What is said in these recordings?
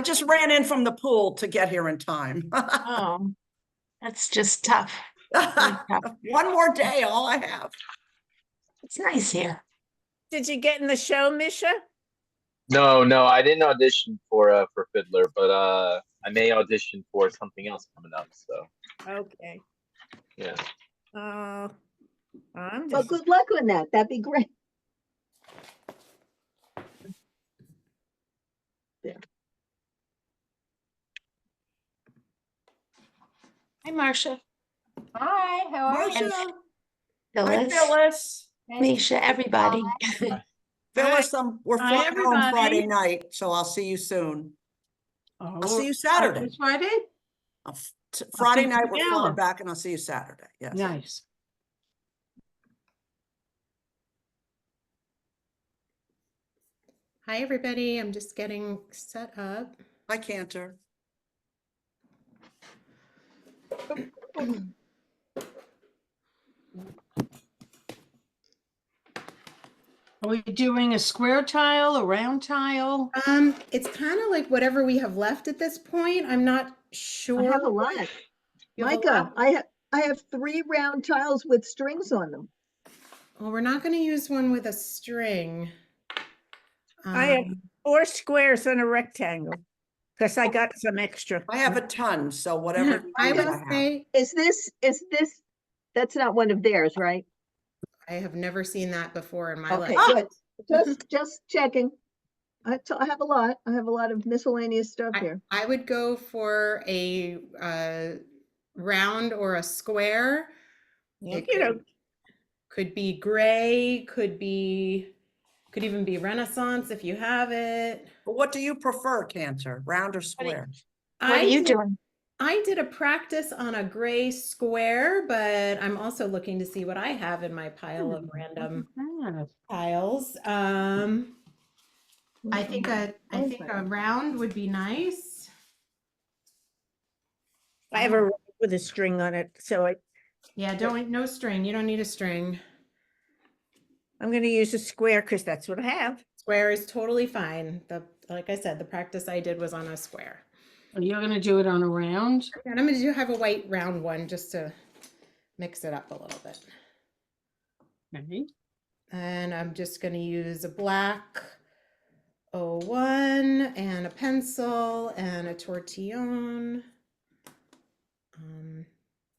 just ran in from the pool to get here in time. Oh, that's just tough. Really tough. One more day, all I have. It's nice here. Did you get in the show, Misha? No, I didn't audition for Fiddler, but I may audition for something else coming up. So Okay. yeah. I'm Well, just, good luck on that. That'd be great. Hi, Marcia. Hi, how are you? Marcia. Hi, Phyllis, Phyllis. Misha, everybody. Phyllis, we're Hi, flying home everybody. Friday night, so I'll see you soon. I'll see you Saturday. This Friday? Friday see you night, we're together. flying back, and I'll see you Saturday. Yes. Nice. Hi, everybody. I'm just getting set up. Hi, Cantor. Are we doing a square tile, a round tile? It's kind of like whatever we have left at this point. I'm not sure. I have a lot. You have a Micah, lot? I have 3 round tiles with strings on them. Well, we're not going to use one with a string. I have Um, 4 squares and a rectangle because I got some extra. I have a ton, so whatever you I need, would I have. say Is this, that's not one of theirs, right? I have never seen that before in my Okay, life. good. Just checking. I have a lot. I have a lot of miscellaneous stuff here. I would go for a round or a square. It You know, could be gray, could even be Renaissance if you have it. But what do you prefer, Cantor? Round or square? What are you doing? I did a practice on a gray square, but I'm also looking to see what I have in my pile of random tiles. I think a round would be nice. I have a with a string on it, so Yeah, no string. You don't need a string. I'm going to use a square because that's what I have. Square is totally fine. Like I said, the practice I did was on a square. You're going to do it on a round? And I'm going to have a white round one just to mix it up a little bit. Okay. And I'm just going to use a black 01 and a pencil and a tortillon.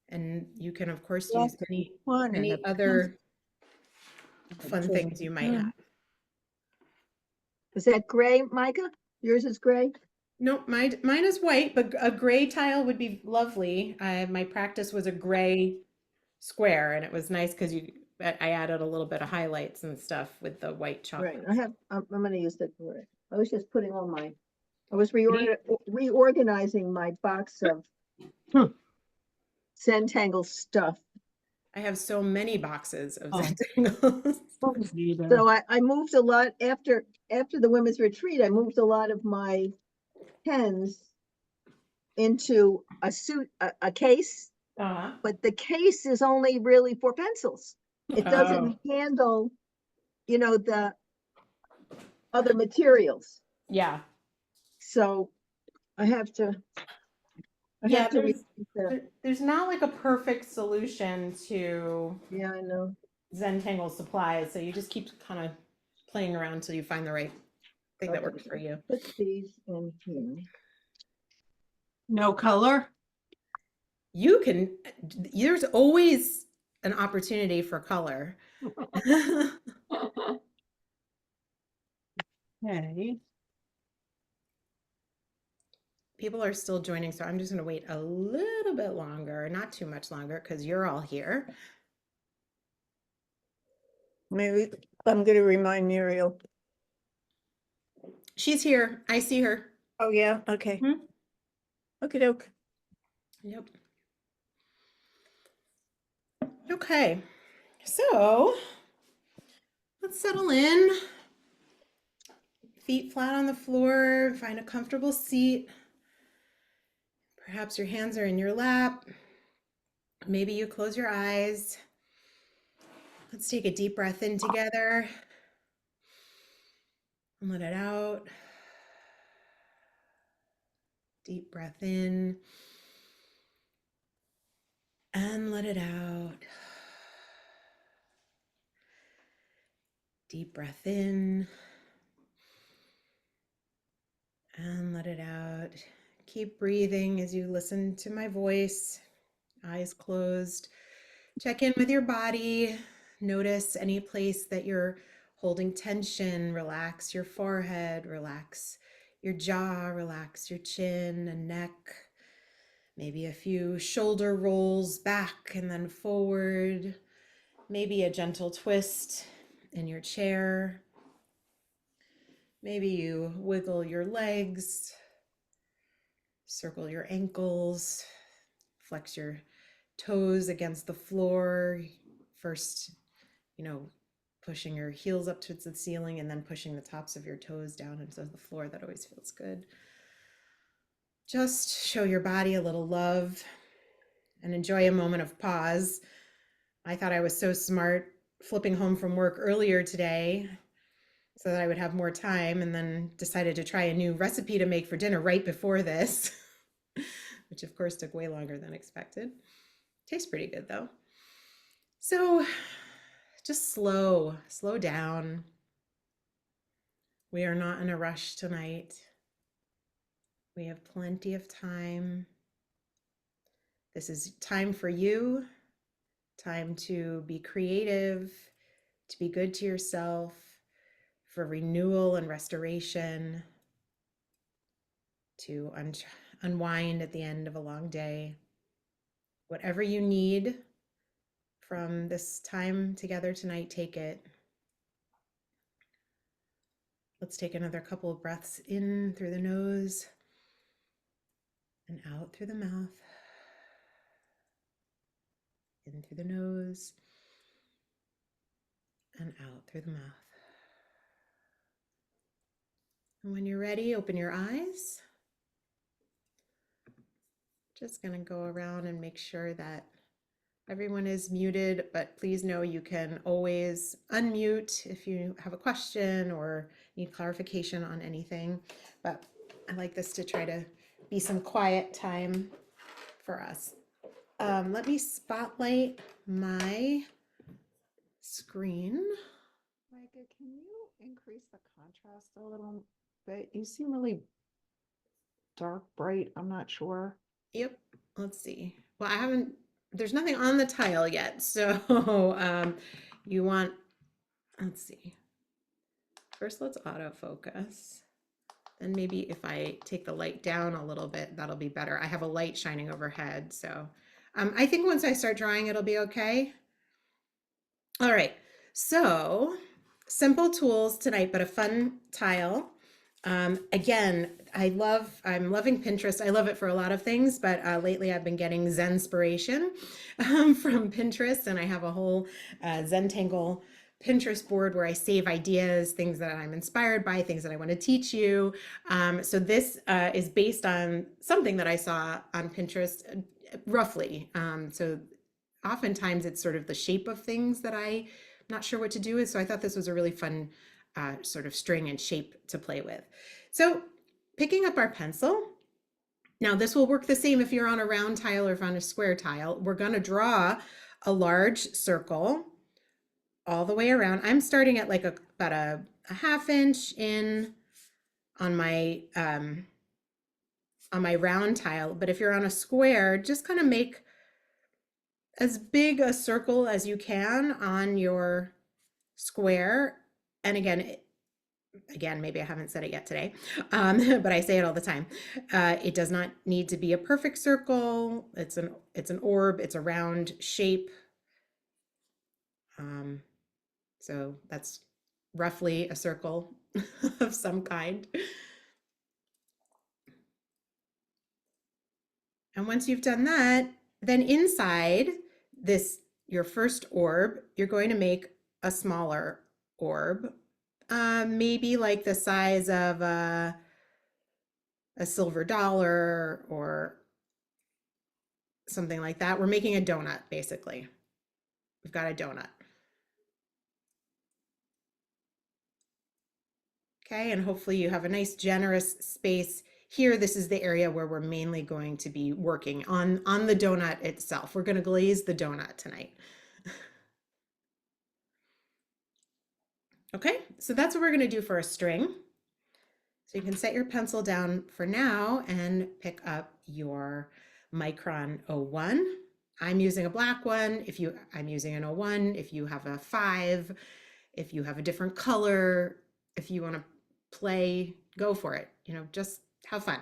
And you can, of course, use any other fun things you might have. Is that gray, Micah? Yours is gray? No, mine is white, but a gray tile would be lovely. My practice was a gray square, and it was nice because I added a little bit of highlights and stuff with the white chocolate. Right. I'm going to use the gray. I was just putting on I was reorganizing my box of Zentangle stuff. I have so many boxes of Oh. Zentangles. So I moved a lot after the women's retreat. I moved a lot of my pens into a case, but the case is only really for pencils. It doesn't handle, the other materials. Yeah. So I have to. There's not like a perfect solution to Yeah, I know. Zentangle supplies, so you just keep kind of playing around until you find the right thing that works for you. Put these in here. No color? There's always an opportunity for color. Okay. People are still joining, so I'm just going to wait a little bit longer, not too much longer, because you're all here. Maybe I'm going to remind Muriel. She's here. I see her. Oh, yeah. Okay. Okie doke. Yep. Okay. So let's settle in. Feet flat on the floor. Find a comfortable seat. Perhaps your hands are in your lap. Maybe you close your eyes. Let's take a deep breath in together and let it out. Deep breath in and let it out. Deep breath in and let it out. Keep breathing as you listen to my voice, eyes closed. Check in with your body. Notice any place that you're holding tension. Relax your forehead, relax your jaw, relax your chin and neck. Maybe a few shoulder rolls back and then forward. Maybe a gentle twist in your chair. Maybe you wiggle your legs, circle your ankles, flex your toes against the floor. First, pushing your heels up towards the ceiling and then pushing the tops of your toes down into the floor. That always feels good. Just show your body a little love and enjoy a moment of pause. I thought I was so smart flipping home from work earlier today so that I would have more time, and then decided to try a new recipe to make for dinner right before this, which of course took way longer than expected. Tastes pretty good though. So just slow down. We are not in a rush tonight. We have plenty of time. This is time for you, time to be creative, to be good to yourself, for renewal and restoration, to unwind at the end of a long day. Whatever you need from this time together tonight, take it. Let's take another couple of breaths in through the nose and out through the mouth. In through the nose and out through the mouth. And when you're ready, open your eyes. Just going to go around and make sure that everyone is muted, but please know you can always unmute if you have a question or need clarification on anything. But I like this to try to be some quiet time for us. Let me spotlight my screen. Micah, can you increase the contrast a little bit? You seem really dark, bright. I'm not sure. Yep, let's see. Well, there's nothing on the tile yet. So you want, let's see. First, let's autofocus. And maybe if I take the light down a little bit, that'll be better. I have a light shining overhead. So I think once I start drawing, it'll be okay. All right, so simple tools tonight, but a fun tile. Again, I'm loving Pinterest. I love it for a lot of things, but lately I've been getting Zenspiration from Pinterest, and I have a whole Zentangle Pinterest board where I save ideas, things that I'm inspired by, things that I want to teach you. So this is based on something that I saw on Pinterest, roughly. So oftentimes it's sort of the shape of things that I'm not sure what to do with. So I thought this was a really fun sort of string and shape to play with. So picking up our pencil. Now this will work the same if you're on a round tile or if on a square tile. We're going to draw a large circle all the way around. I'm starting at like about a half inch in on my round tile, but if you're on a square, just kind of make as big a circle as you can on your square. And again, maybe I haven't said it yet today, but I say it all the time. It does not need to be a perfect circle. It's an orb. It's a round shape. So that's roughly a circle of some kind. And once you've done that, then inside your first orb, you're going to make a smaller orb, maybe like the size of a silver dollar or something like that. We're making a donut, basically. We've got a donut. Okay, and hopefully you have a nice generous space here, this is the area where we're mainly going to be working on the donut itself. We're going to glaze the donut tonight. Okay, so that's what we're going to do for a string. So you can set your pencil down for now and pick up your Micron 01. I'm using a black one. I'm using an 01. If you have a 5, if you have a different color, if you want to play, go for it. Just have fun.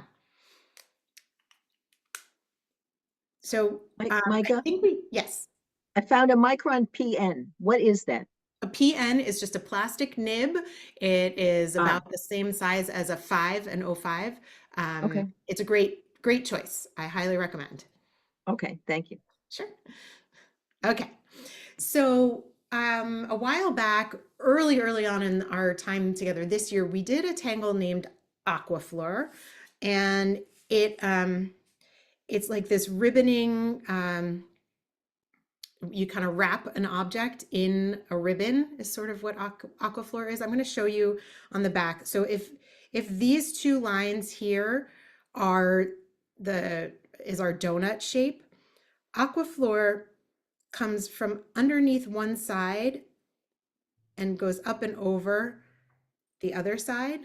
So Micah, yes. I found a Micron PN. What is that? A PN is just a plastic nib. It is about the same size as a 5 and 05. Okay. It's a great choice. I highly recommend. Okay, thank you. Sure. Okay. So a while back, early on in our time together this year, we did a tangle named Aquafleur, and it's like this ribboning. You kind of wrap an object in a ribbon is sort of what Aquafleur is. I'm going to show you on the back. So if these two lines here is our donut shape, Aquafleur comes from underneath one side and goes up and over the other side.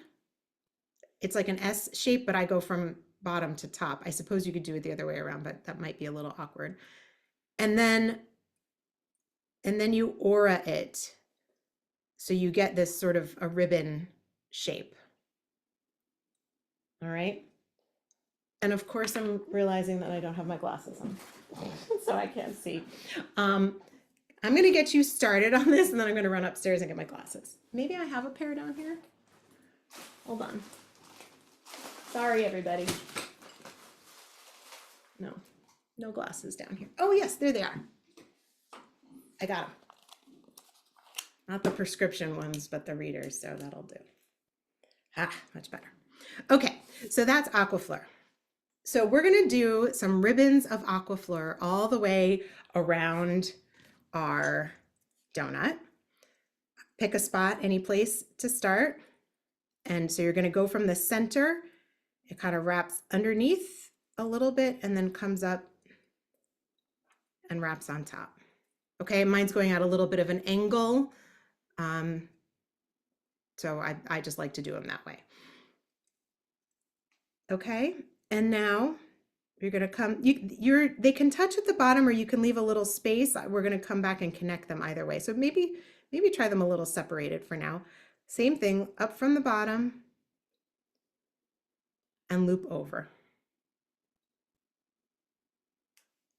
It's like an S shape, but I go from bottom to top. I suppose you could do it the other way around, but that might be a little awkward. And then you aura it. So you get this sort of a ribbon shape. All right. And of course, I'm realizing that I don't have my glasses on, so I can't see. I'm going to get you started on this, and then I'm going to run upstairs and get my glasses. Maybe I have a pair down here. Hold on. Sorry, everybody. No glasses down here. Oh, yes, there they are. I got them. Not the prescription ones, but the readers, so that'll do. Much better. Okay, so that's Aquafleur. So we're gonna do some ribbons of Aquafleur all the way around our donut. Pick a spot, any place to start. And so you're gonna go from the center. It kind of wraps underneath a little bit and then comes up and wraps on top. Okay, mine's going at a little bit of an angle. So I just like to do them that way. Okay, and now you're gonna come, they can touch at the bottom or you can leave a little space. We're gonna come back and connect them either way. So maybe try them a little separated for now. Same thing, up from the bottom and loop over.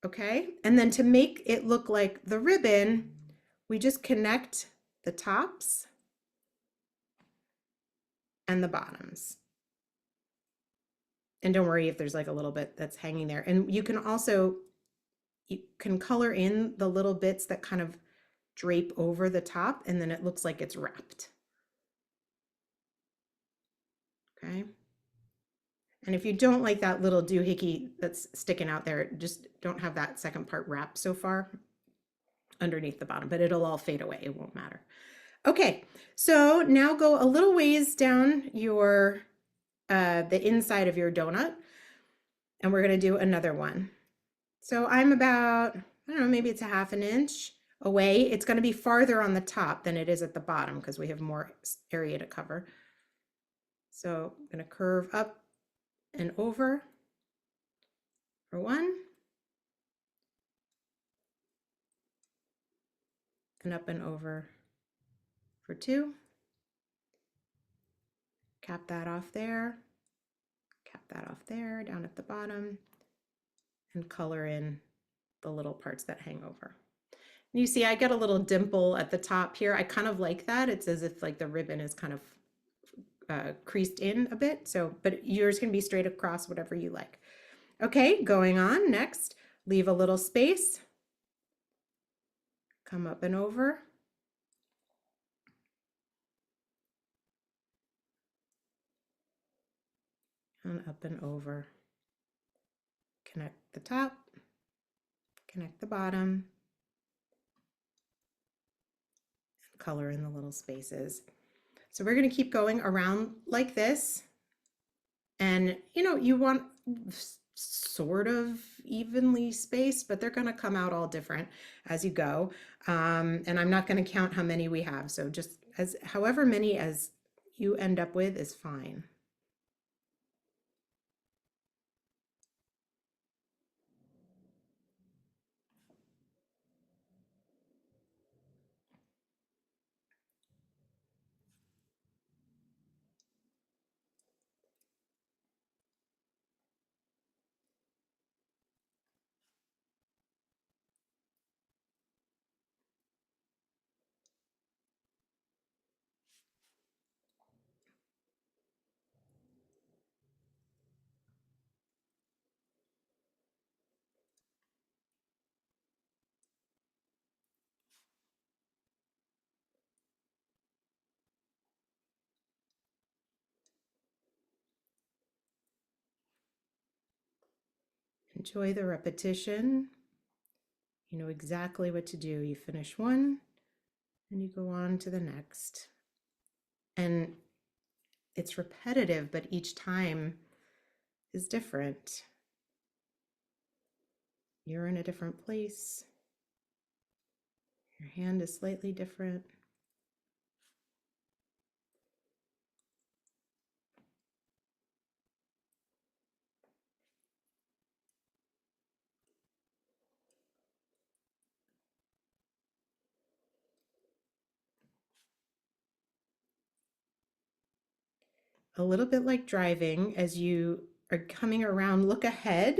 Okay, and then to make it look like the ribbon, we just connect the tops and the bottoms. And don't worry if there's like a little bit that's hanging there. And you can color in the little bits that kind of drape over the top, and then it looks like it's wrapped. Okay. And if you don't like that little doohickey that's sticking out there, just don't have that second part wrapped so far underneath the bottom, but it'll all fade away. It won't matter. Okay, so now go a little ways down your the inside of your donut, and we're going to do another one. So I'm about, I don't know, maybe it's a 1/2 inch away. It's going to be farther on the top than it is at the bottom because we have more area to cover. So I'm going to curve up and over for 1. And up and over for 2. Cap that off there, cap that off there, down at the bottom, and color in the little parts that hang over. And you see I get a little dimple at the top here. I kind of like that. It's as if like the ribbon is kind of creased in a bit. So, but yours can be straight across, whatever you like. Okay, going on next, leave a little space, come up and over. And up and over. Connect the top, connect the bottom, and color in the little spaces. So we're going to keep going around like this And, you know, you want sort of evenly spaced, but they're going to come out all different as you go. And I'm not going to count how many we have. So just as however many as you end up with is fine. Enjoy the repetition. You know exactly what to do. You finish one and you go on to the next. And it's repetitive, but each time is different. You're in a different place. Your hand is slightly different. A little bit like driving, as you are coming around, look ahead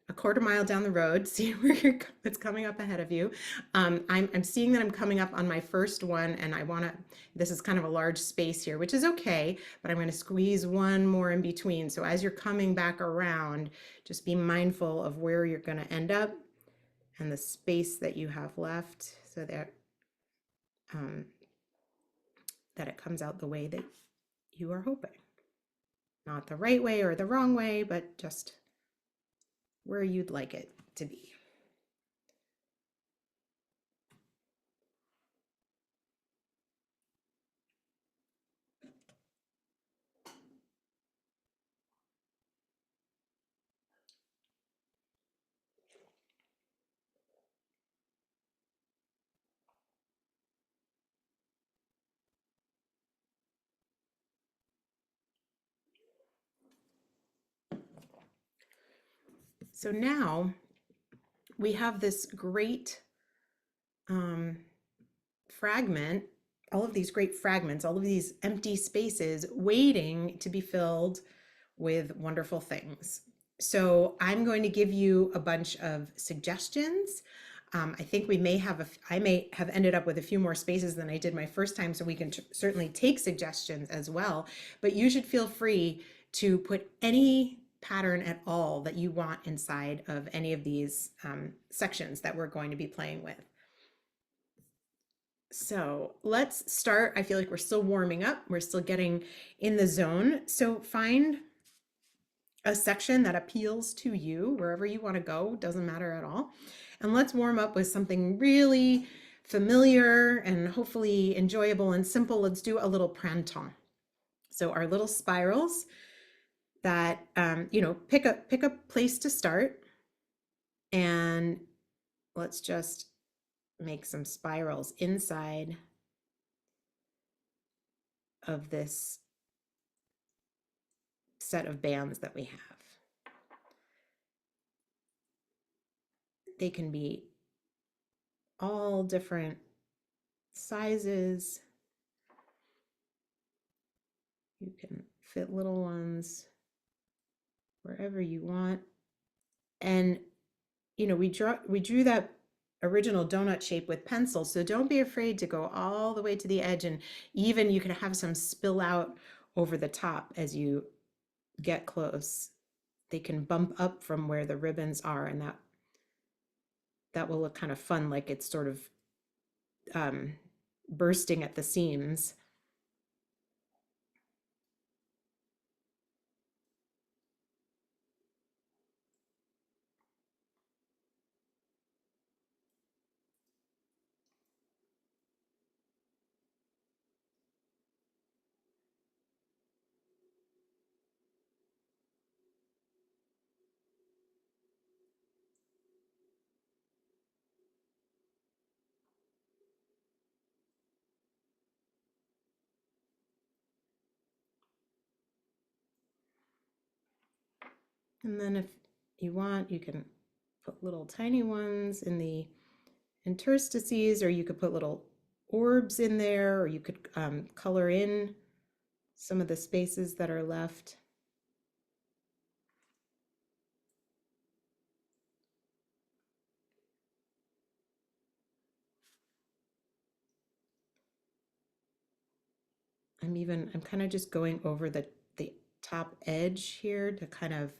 a quarter mile down the road, see where it's coming up ahead of you. I'm seeing that I'm coming up on my first one, and I want to, this is kind of a large space here, which is okay, but I'm going to squeeze one more in between. So as you're coming back around, just be mindful of where you're going to end up and the space that you have left, so that that it comes out the way that you are hoping. Not the right way or the wrong way, but just where you'd like it to be. So now we have this great fragment, all of these great fragments, all of these empty spaces waiting to be filled with wonderful things. So I'm going to give you a bunch of suggestions. I think we may have I may have ended up with a few more spaces than I did my first time, so we can certainly take suggestions as well. But you should feel free to put any pattern at all that you want inside of any of these sections that we're going to be playing with. So let's start. I feel like we're still warming up. We're still getting in the zone. So find a section that appeals to you wherever you want to go, doesn't matter at all. And let's warm up with something really familiar and hopefully enjoyable and simple. Let's do a little printemps. So our little spirals that, you know, pick a place to start, and let's just make some spirals inside of this set of bands that we have. They can be all different sizes. You can fit little ones wherever you want. And, you know, we drew that original donut shape with pencil, so don't be afraid to go all the way to the edge, and even you can have some spill out over the top as you get close. They can bump up from where the ribbons are, and that will look kind of fun, like it's sort of bursting at the seams. And then if you want, you can put little tiny ones in the interstices, or you could put little orbs in there, or you could color in some of the spaces that are left. I'm kind of just going over the top edge here to kind of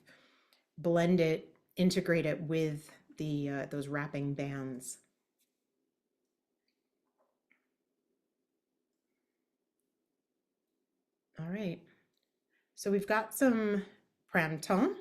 blend it, integrate it with the those wrapping bands. All right, so we've got some printemps.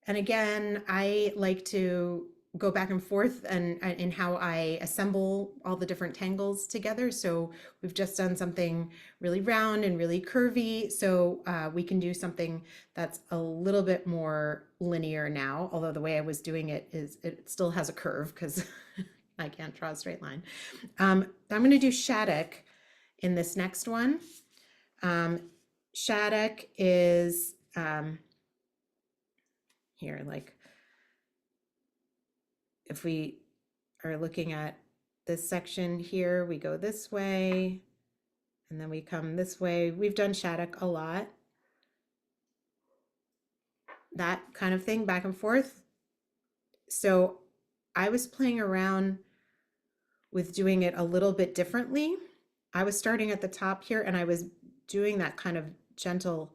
And again, I like to go back and forth and in how I assemble all the different tangles together. So we've just done something really round and really curvy. So we can do something that's a little bit more linear now, although the way I was doing it is it still has a curve because I can't draw a straight line. I'm going to do Shattuck in this next one. Shattuck is here, like if we are looking at this section here, we go this way and then we come this way. We've done Shattuck a lot. That kind of thing, back and forth. So I was playing around with doing it a little bit differently. I was starting at the top here and I was doing that kind of gentle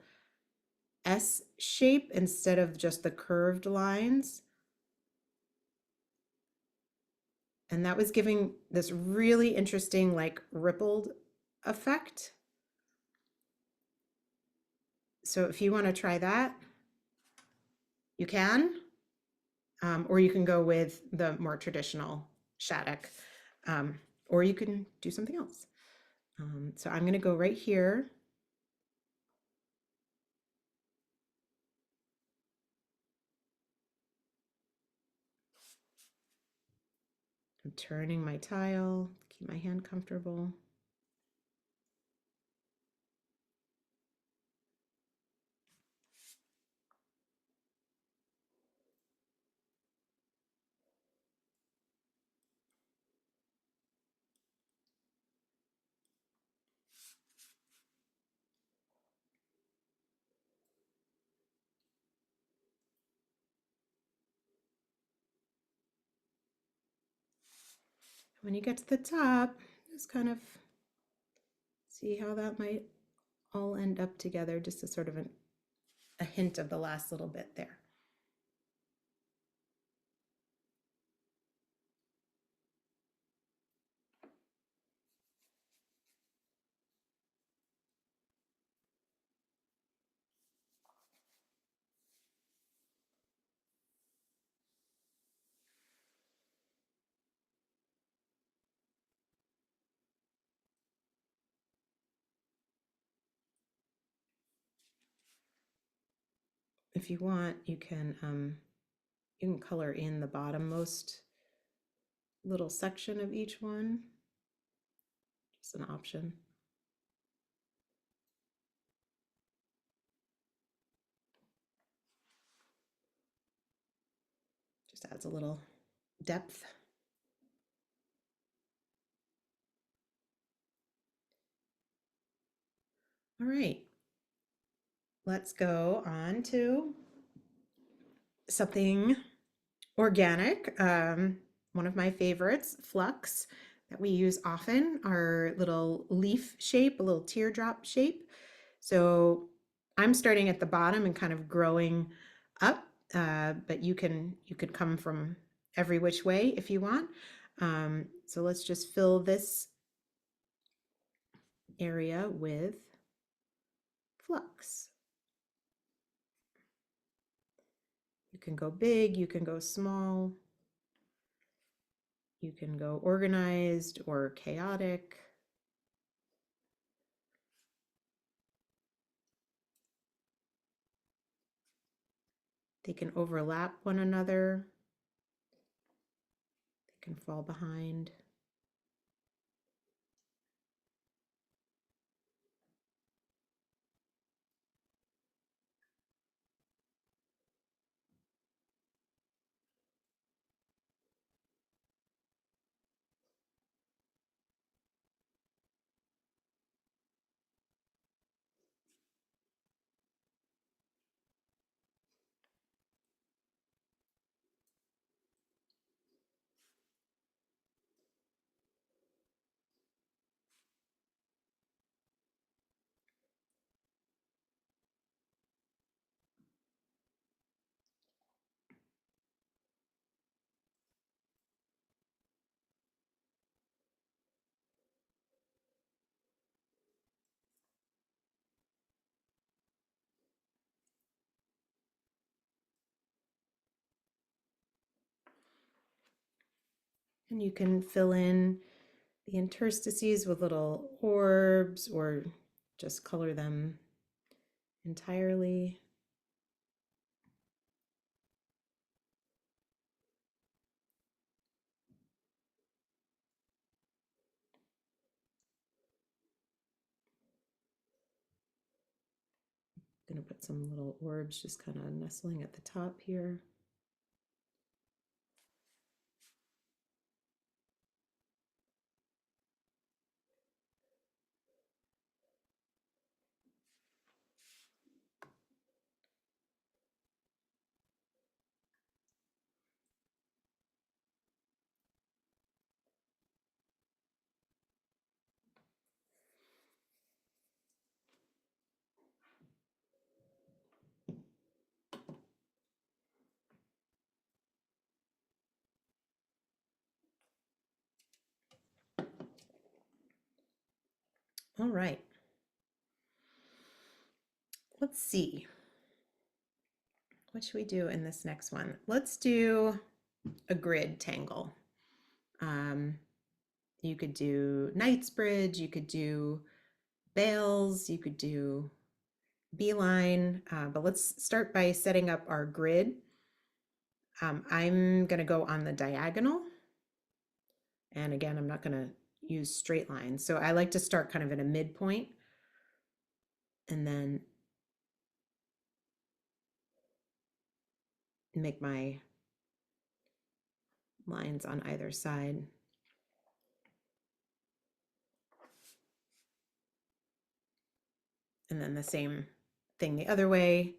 S shape instead of just the curved lines. And that was giving this really interesting, like rippled effect. So if you want to try that, you can, or you can go with the more traditional Shattuck, or you can do something else. So I'm going to go right here. I'm turning my tile, keep my hand comfortable. When you get to the top, just kind of see how that might all end up together, just as sort of a hint of the last little bit there. If you want, you can color in the bottommost little section of each one. Just an option. Just adds a little depth. All right, let's go on to something organic. One of my favorites, Flux, that we use often, our little leaf shape, a little teardrop shape. So I'm starting at the bottom and kind of growing up, but you could come from every which way if you want. So let's just fill this area with Flux. You can go big, you can go small, you can go organized or chaotic. They can overlap one another. They can fall behind. And you can fill in the interstices with little orbs or just color them entirely. Gonna put some little orbs just kind of nestling at the top here. All right. Let's see. What should we do in this next one? Let's do a grid tangle. You could do Knightsbridge, you could do Bales, you could do Beeline, but let's start by setting up our grid. I'm gonna go on the diagonal. And again, I'm not gonna use straight lines. So I like to start kind of in a midpoint and then make my lines on either side. And then the same thing the other way.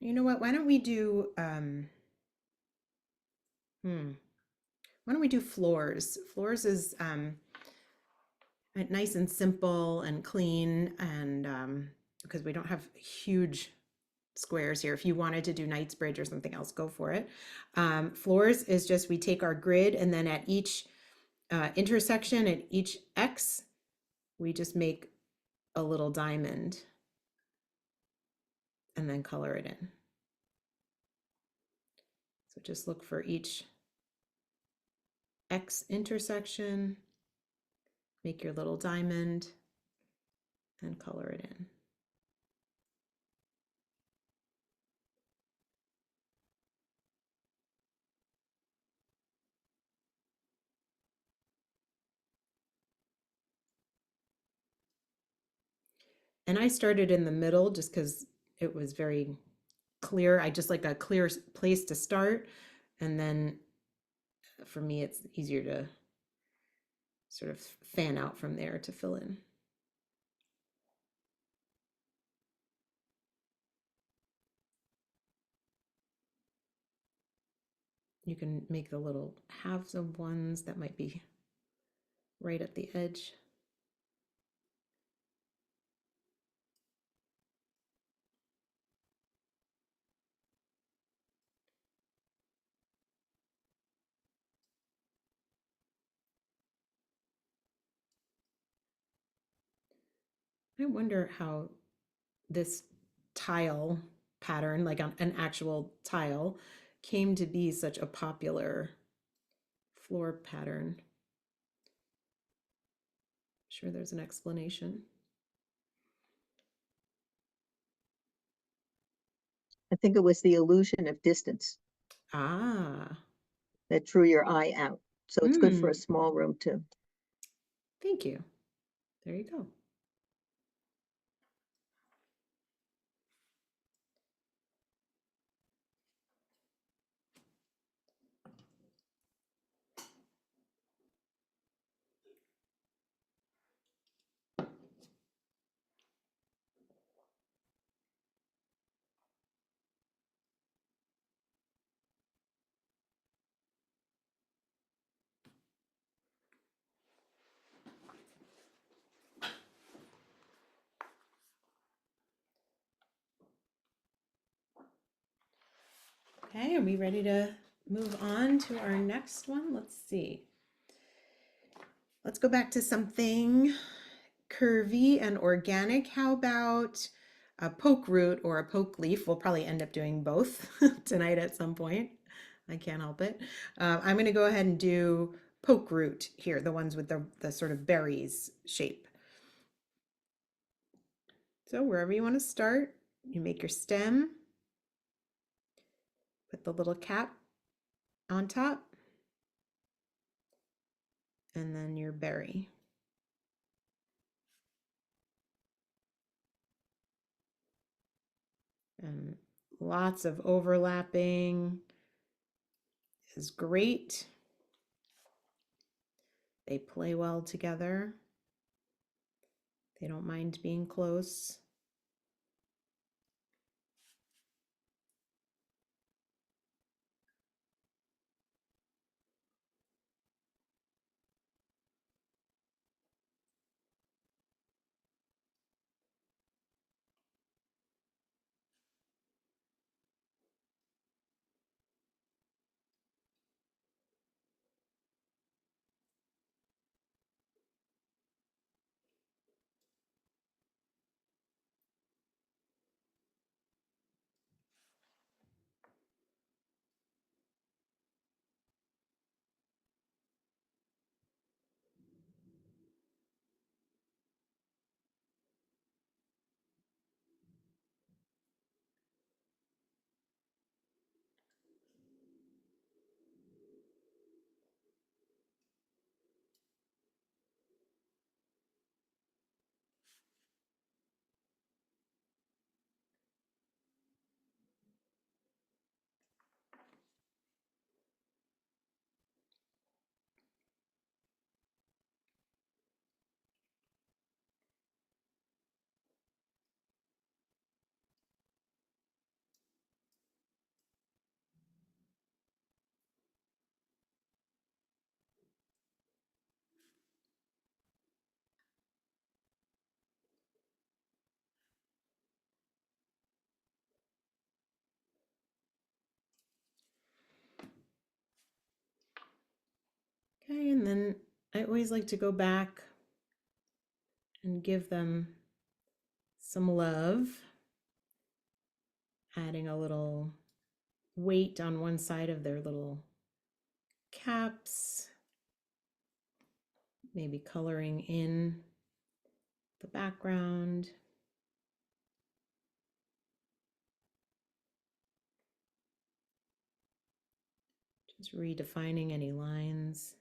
You know what? Why don't we do why don't we do floors? Floors is nice and simple and clean, and because we don't have huge squares here. If you wanted to do Knightsbridge or something else, go for it. Floors is just we take our grid and then at each intersection, at each X, we just make a little diamond and then color it in. So just look for each X intersection, make your little diamond and color it in. And I started in the middle just because it was very clear. I just like a clear place to start. And then for me, it's easier to sort of fan out from there to fill in. You can make the little halves of ones that might be right at the edge. I wonder how this tile pattern, like an actual tile, came to be such a popular floor pattern. Sure, there's an explanation. I think it was the illusion of distance Ah, that drew your eye out. So it's good for a Mm. small room too. thank you. There you go. Okay, are we ready to move on to our next one? Let's see. let's go back to something curvy and organic. How about a poke root or a poke leaf? We'll probably end up doing both tonight at some point. I can't help it. I'm going to go ahead and do poke root here, the ones with the sort of berries shape. So wherever you want to start, you make your stem, put the little cap on top, and then your berry. And lots of overlapping is great. They play well together. They don't mind being close. Okay, and then I always like to go back and give them some love, adding a little weight on one side of their little caps, maybe coloring in the background. Just redefining any lines.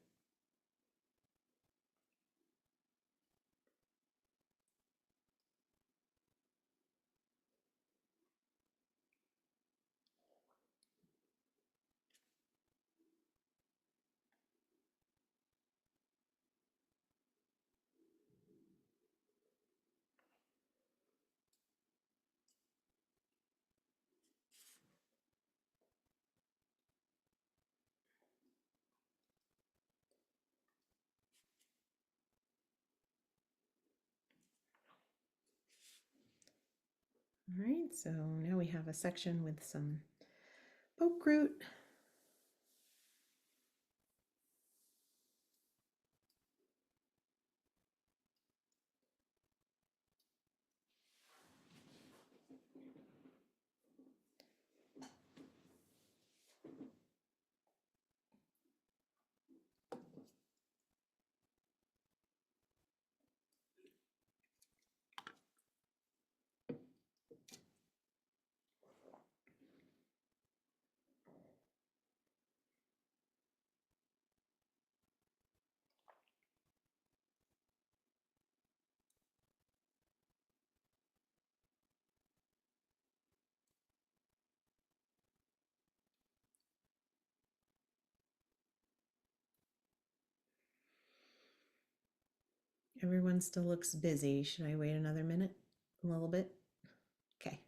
All right, so now we have a section with some poke root. Everyone still looks busy. Should I wait another minute? A little bit? Okay.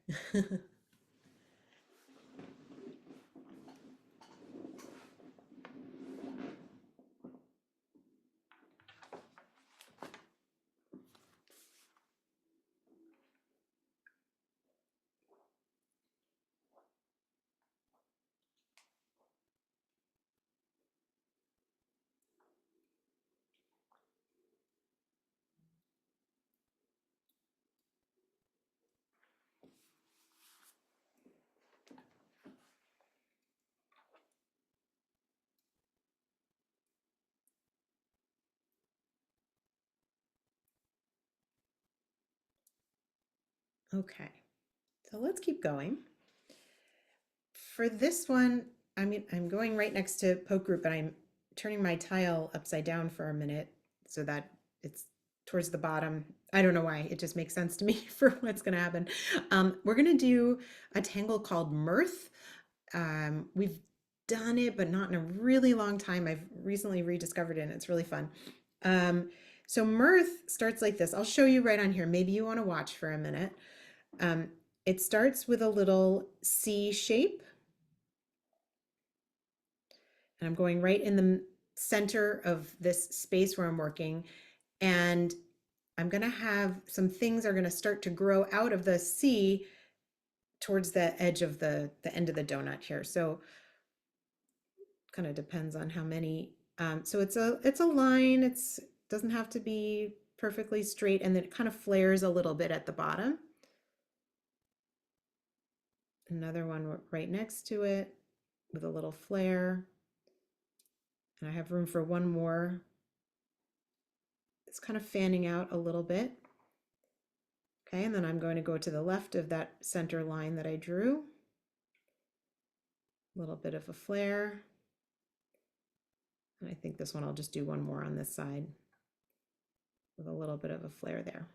Okay, so let's keep going. For this one, I mean, I'm going right next to poke group, but I'm turning my tile upside down for a minute so that it's towards the bottom. I don't know why, it just makes sense to me for what's gonna happen. We're gonna do a tangle called Mirth. We've done it, but not in a really long time. I've recently rediscovered it and it's really fun. So Mirth starts like this. I'll show you right on here. Maybe you wanna watch for a minute. It starts with a little C shape. And I'm going right in the center of this space where I'm working. And I'm going to have some things are going to start to grow out of the C towards the edge of the end of the donut here. So kind of depends on how many. So it's a line. It's doesn't have to be perfectly straight, and then it kind of flares a little bit at the bottom. Another one right next to it with a little flare. And I have room for one more. It's kind of fanning out a little bit. Okay, and then I'm going to go to the left of that center line that I drew. A little bit of a flare. And I think this one I'll just do one more on this side with a little bit of a flare there.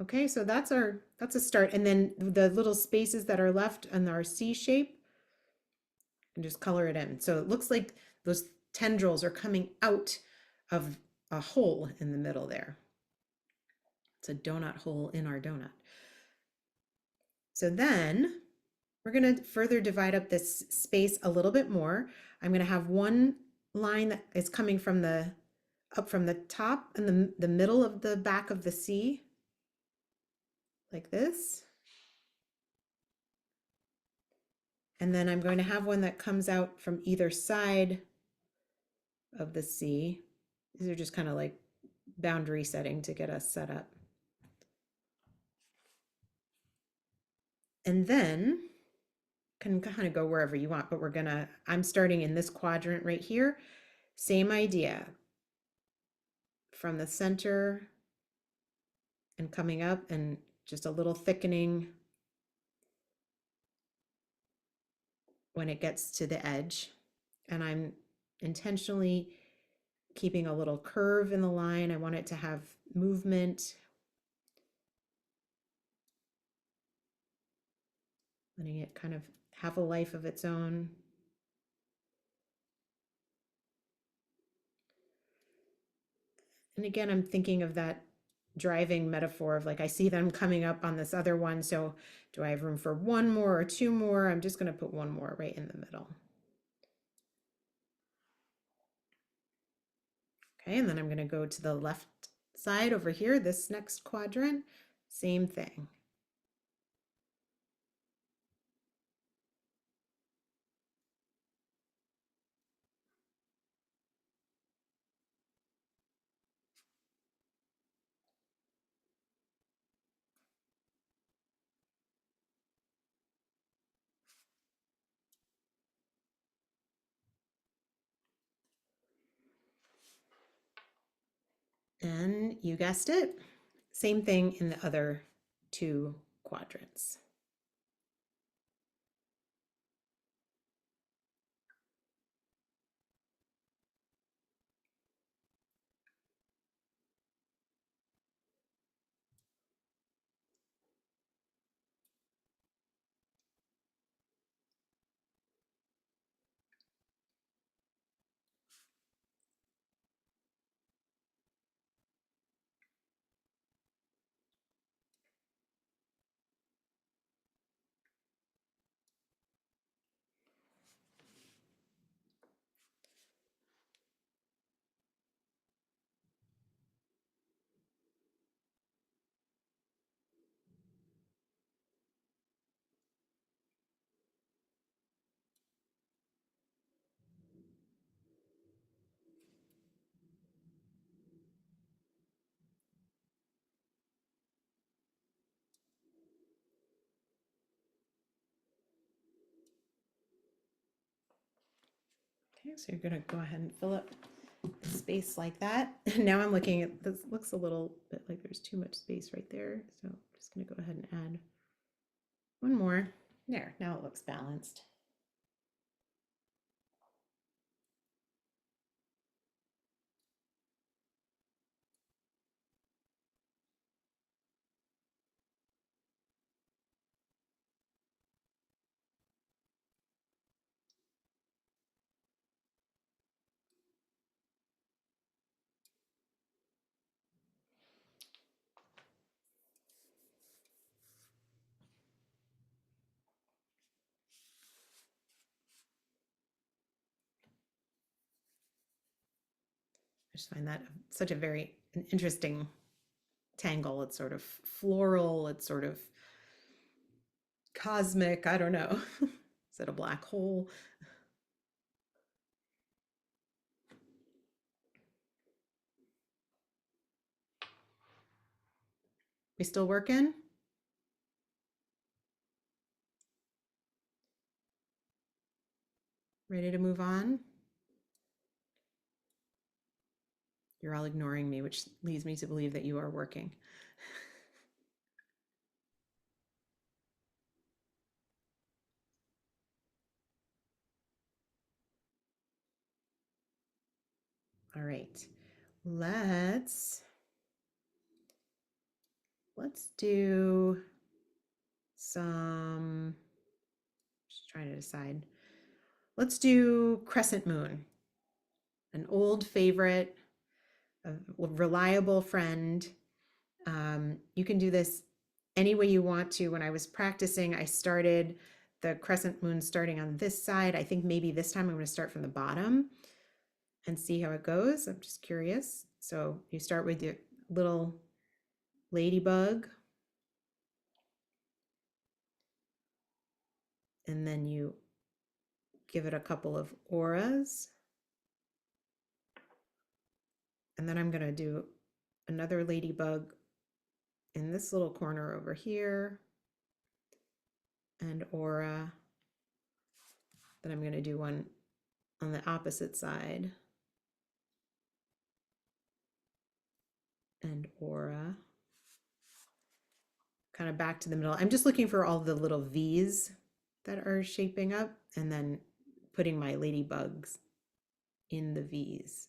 Okay, so that's a start. And then the little spaces that are left in our C shape, and just color it in. So it looks like those tendrils are coming out of a hole in the middle there. It's a donut hole in our donut. So then we're going to further divide up this space a little bit more. I'm going to have one line that is coming from up from the top and the middle of the back of the C, like this. And then I'm going to have one that comes out from either side of the C. These are just kind of like boundary setting to get us set up. And then can kind of go wherever you want, but I'm starting in this quadrant right here. Same idea. From the center and coming up and just a little thickening when it gets to the edge. And I'm intentionally keeping a little curve in the line. I want it to have movement. Letting it kind of have a life of its own. And again, I'm thinking of that driving metaphor of like, I see them coming up on this other one. So do I have room for one more or two more? I'm just going to put one more right in the middle. Okay, and then I'm going to go to the left side over here, this next quadrant, same thing. And you guessed it, same thing in the other two quadrants. Okay, so you're gonna go ahead and fill up the space like that. And now I'm looking at this, looks a little bit like there's too much space right there. So I'm just gonna go ahead and add One more. There, now it looks balanced. I just find that such a very an interesting tangle. It's sort of floral, it's sort of cosmic. I don't know. Is it a black hole? We still working? Ready to move on? You're all ignoring me, which leads me to believe that you are working. All right, let's do some, just trying to decide. Let's do crescent moon, an old favorite, a reliable friend. You can do this any way you want to. When I was practicing, I started the crescent moon starting on this side. I think maybe this time I'm going to start from the bottom and see how it goes. I'm just curious. So you start with your little ladybug, and then you give it a couple of auras. And then I'm going to do another ladybug in this little corner over here, and aura. Then I'm going to do one on the opposite side, and aura. Kind of back to the middle. I'm just looking for all the little V's that are shaping up, and then putting my ladybugs in the V's.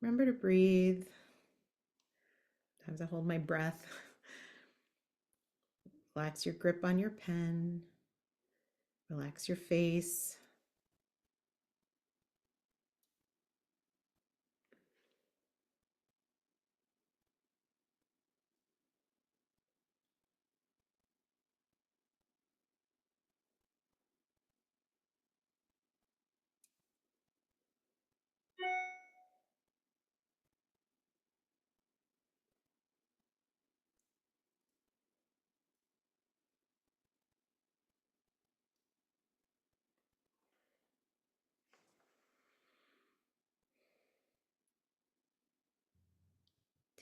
Remember to breathe. Sometimes I hold my breath. Relax your grip on your pen. Relax your face.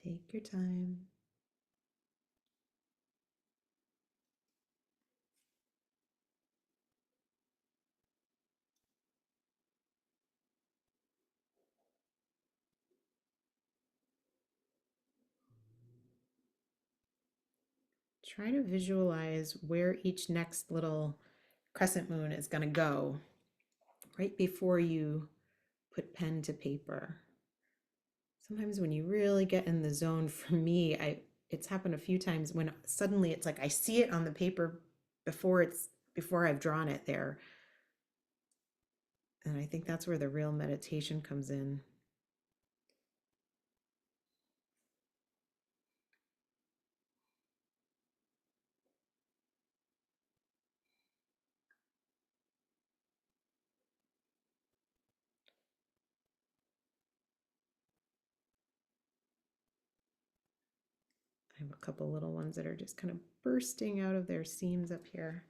Take your time. Try to visualize where each next little crescent moon is going to go right before you put pen to paper. Sometimes when you really get in the zone, for me, it's happened a few times when suddenly it's like I see it on the paper before I've drawn it there. And I think that's where the real meditation comes in. I have a couple little ones that are just kind of bursting out of their seams up here.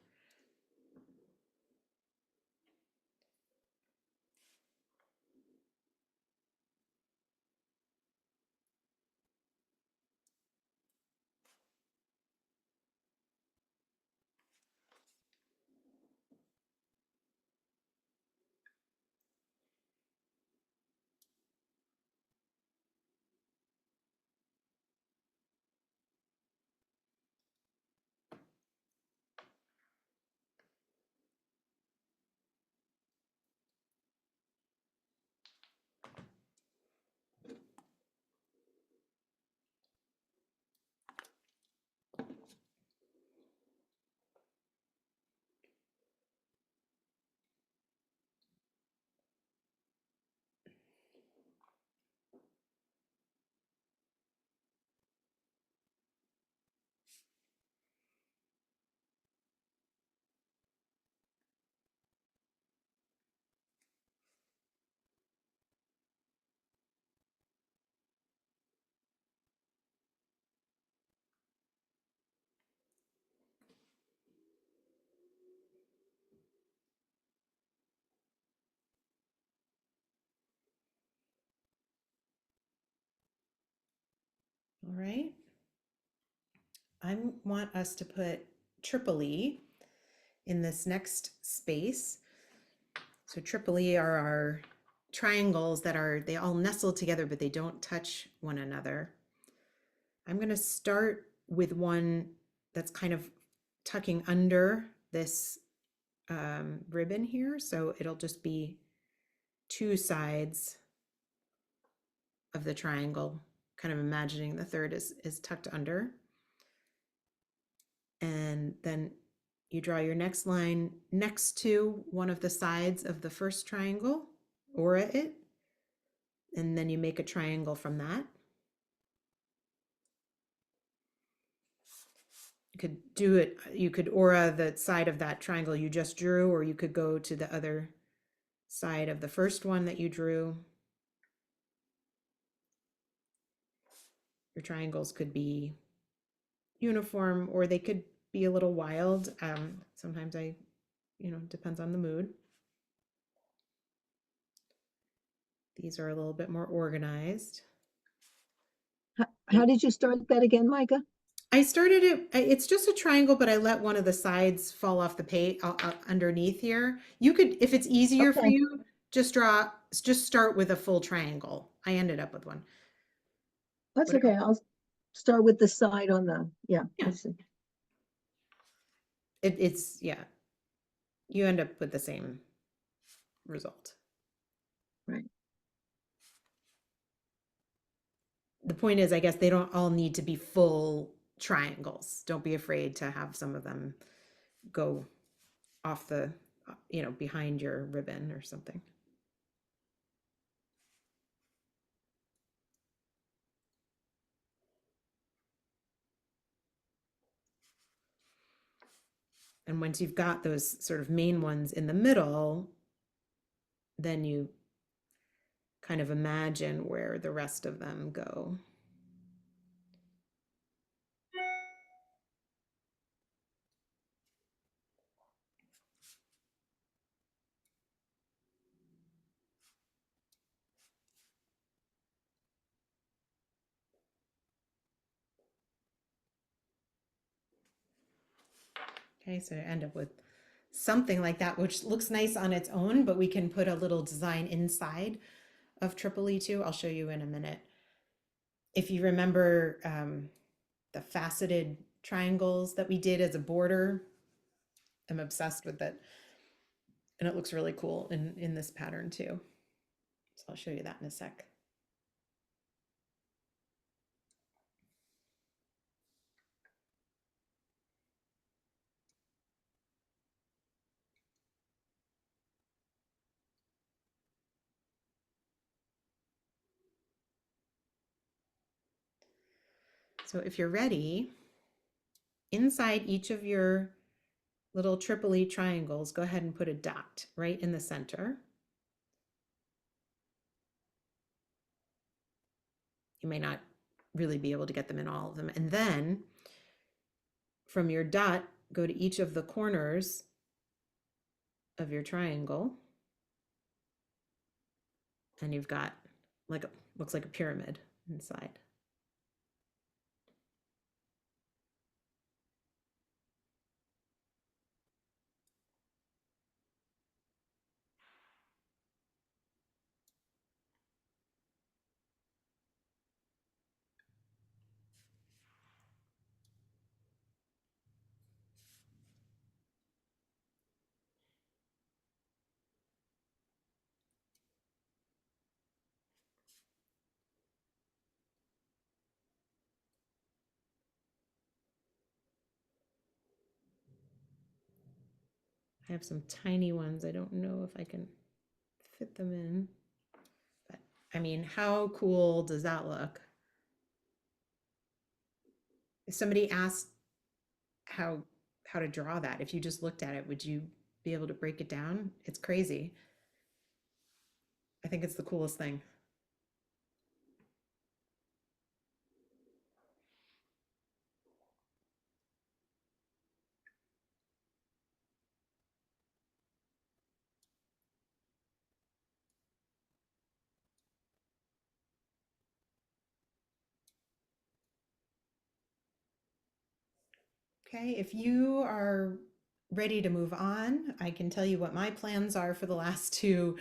All right. I want us to put Tripoli in this next space. So Tripoli are our triangles that they all nestle together, but they don't touch one another. I'm going to start with one that's kind of tucking under this ribbon here. So it'll just be two sides of the triangle, kind of imagining the third is tucked under. And then you draw your next line next to one of the sides of the first triangle, aura it, and then you make a triangle from that. You could do it, you could aura the side of that triangle you just drew, or you could go to the other side of the first one that you drew. Your triangles could be uniform, or they could be a little wild. Sometimes depends on the mood. These are a little bit more organized. How did you start that again, Micah? I started it, it's just a triangle, but I let one of the sides fall off the page underneath here. You could, if it's easier for Okay. you, just start with a full triangle. I ended up with one. That's Whatever. okay. I'll start with the side on the, yeah. Yeah. I see. It's, yeah, you end up with the same result. Right. The point is, I guess they don't all need to be full triangles. Don't be afraid to have some of them go off the, behind your ribbon or something. And once you've got those sort of main ones in the middle, then you kind of imagine where the rest of them go. Okay, so I end up with something like that, which looks nice on its own, but we can put a little design inside of Tripoli too. I'll show you in a minute. If you remember the faceted triangles that we did as a border, I'm obsessed with it. And it looks really cool in this pattern too. So I'll show you that in a sec. So if you're ready, inside each of your little Tripoli triangles, go ahead and put a dot right in the center. You may not really be able to get them in all of them. And then from your dot, go to each of the corners of your triangle. And you've got like looks like a pyramid inside. I have some tiny ones. I don't know if I can fit them in. But I mean, how cool does that look? If somebody asked how to draw that, if you just looked at it, would you be able to break it down? It's crazy. I think it's the coolest thing. Okay, if you are ready to move on, I can tell you what my plans are for the last two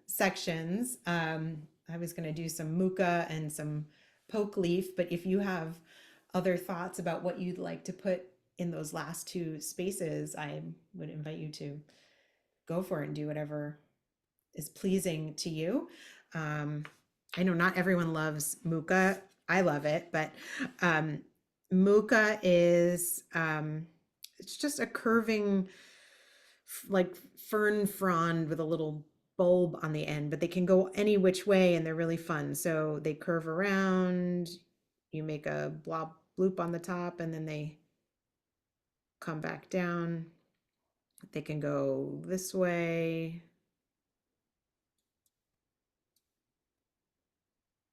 sections. I was going to do some muka and some poke leaf, but if you have other thoughts about what you'd like to put in those last two spaces, I would invite you to go for it and do whatever is pleasing to you. I know not everyone loves muka. I love it, but muka is it's just a curving like fern frond with a little bulb on the end, but they can go any which way and they're really fun. So they curve around, you make a blob loop on the top, and then they come back down. They can go this way.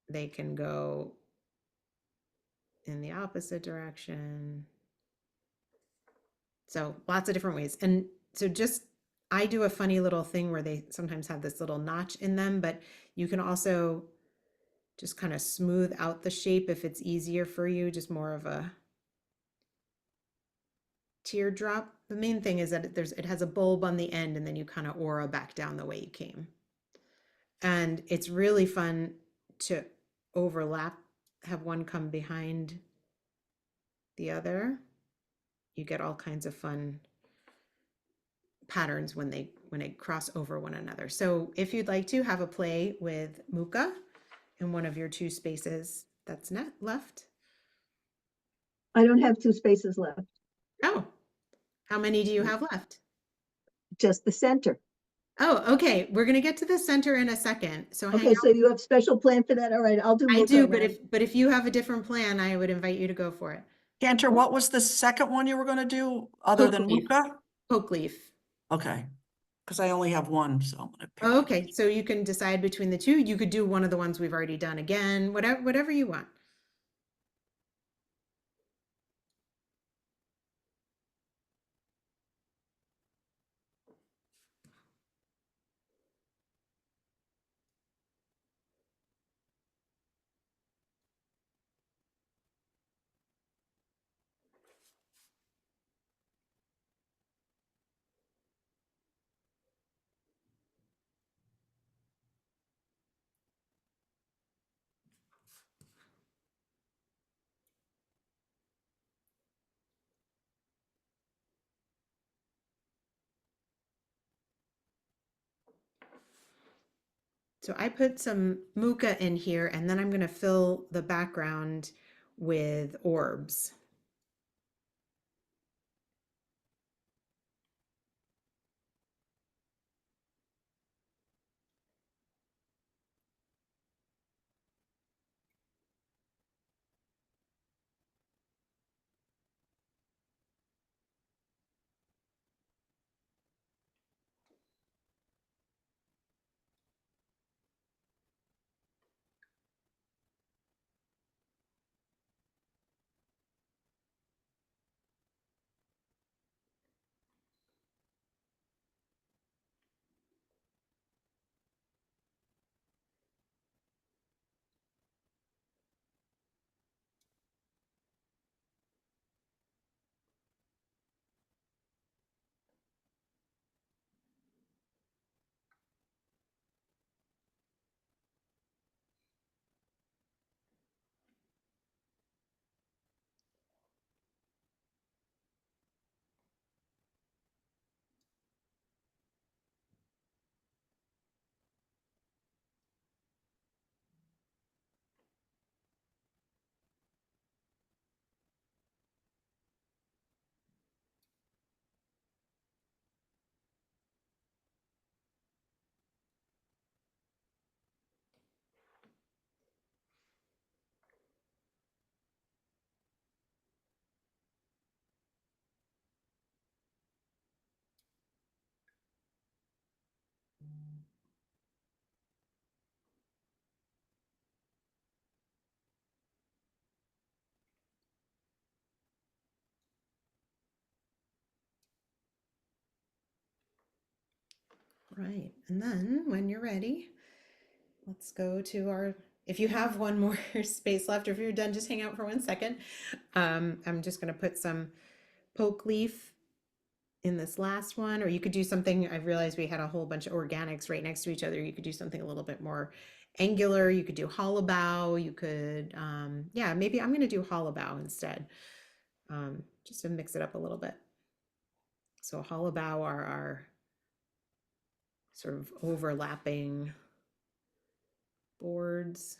They can go in the opposite direction. So lots of different ways. And so just, I do a funny little thing where they sometimes have this little notch in them, but you can also just kind of smooth out the shape if it's easier for you, just more of a teardrop. The main thing is that it has a bulb on the end, and then you kind of aura back down the way you came. And it's really fun to overlap, have one come behind the other. You get all kinds of fun patterns when they cross over one another. So if you'd like to have a play with muka in one of your two spaces that's not left. I don't have two spaces left, Oh, how many do you have left? just the center. Oh, okay. We're gonna get to the center in a second. So hang Okay, on. so you have special plan for that? All right, I'll do. I Muka do, but then. if you have a different plan, I would invite you to go for it. Cantor, what was the second one you were gonna do other than Poke leaf. Muka? Poke leaf. Okay, because I only have one, so I'm gonna pick. Oh, okay, so you can decide between the two. You could do one of the ones we've already done again, whatever you want. So I put some muka in here, and then I'm going to fill the background with orbs. Right. And then when you're ready, let's go to our, if you have one more space left, or if you're done, just hang out for 1 second. I'm just going to put some poke leaf in this last one, or you could do something. I realized we had a whole bunch of organics right next to each other. You could do something a little bit more angular. You could do hollow bow. You could, yeah, maybe I'm going to do hollow bow instead, just to mix it up a little bit. So hollow bow are our sort of overlapping boards.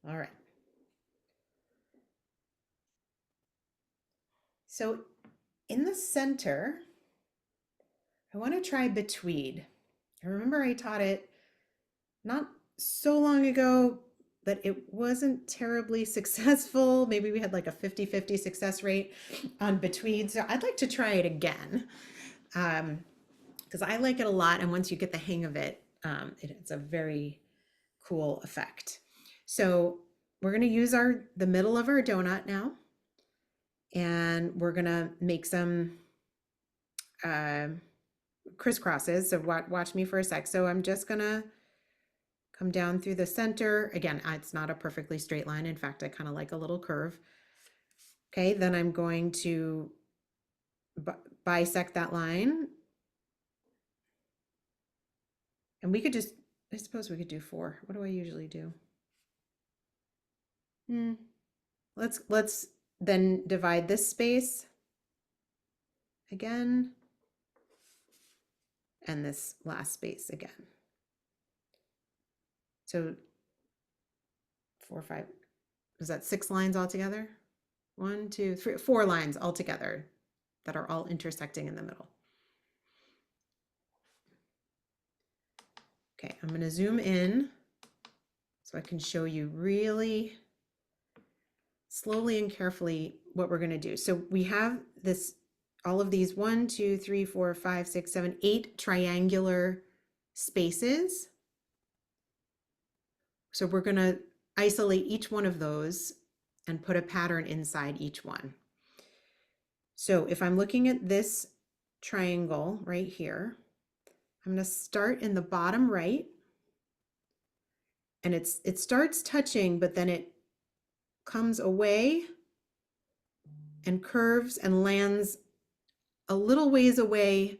All right. So in the center, I want to try betweed. I remember I taught it not so long ago, but it wasn't terribly successful. Maybe we had like a 50-50 success rate on betweed. So I'd like to try it again, because I like it a lot. And once you get the hang of it, it's a very cool effect. So we're going to use the middle of our donut now, and we're going to make some crisscrosses. So watch me for a sec. So I'm just going to come down through the center. Again, it's not a perfectly straight line. In fact, I kind of like a little curve. Okay, then I'm going to bisect that line. And we could just, I suppose we could do 4. What do I usually do? Let's then divide this space again, and this last space again. So 4, 5, is that 6 lines altogether? 1, 2, 3, 4 lines altogether that are all intersecting in the middle. Okay, I'm going to zoom in so I can show you really slowly and carefully what we're going to do. So we have all of these 1, 2, 3, 4, 5, 6, 7, 8 triangular spaces. So we're going to isolate each one of those and put a pattern inside each one. So if I'm looking at this triangle right here, I'm going to start in the bottom right, and it starts touching, but then it comes away and curves and lands a little ways away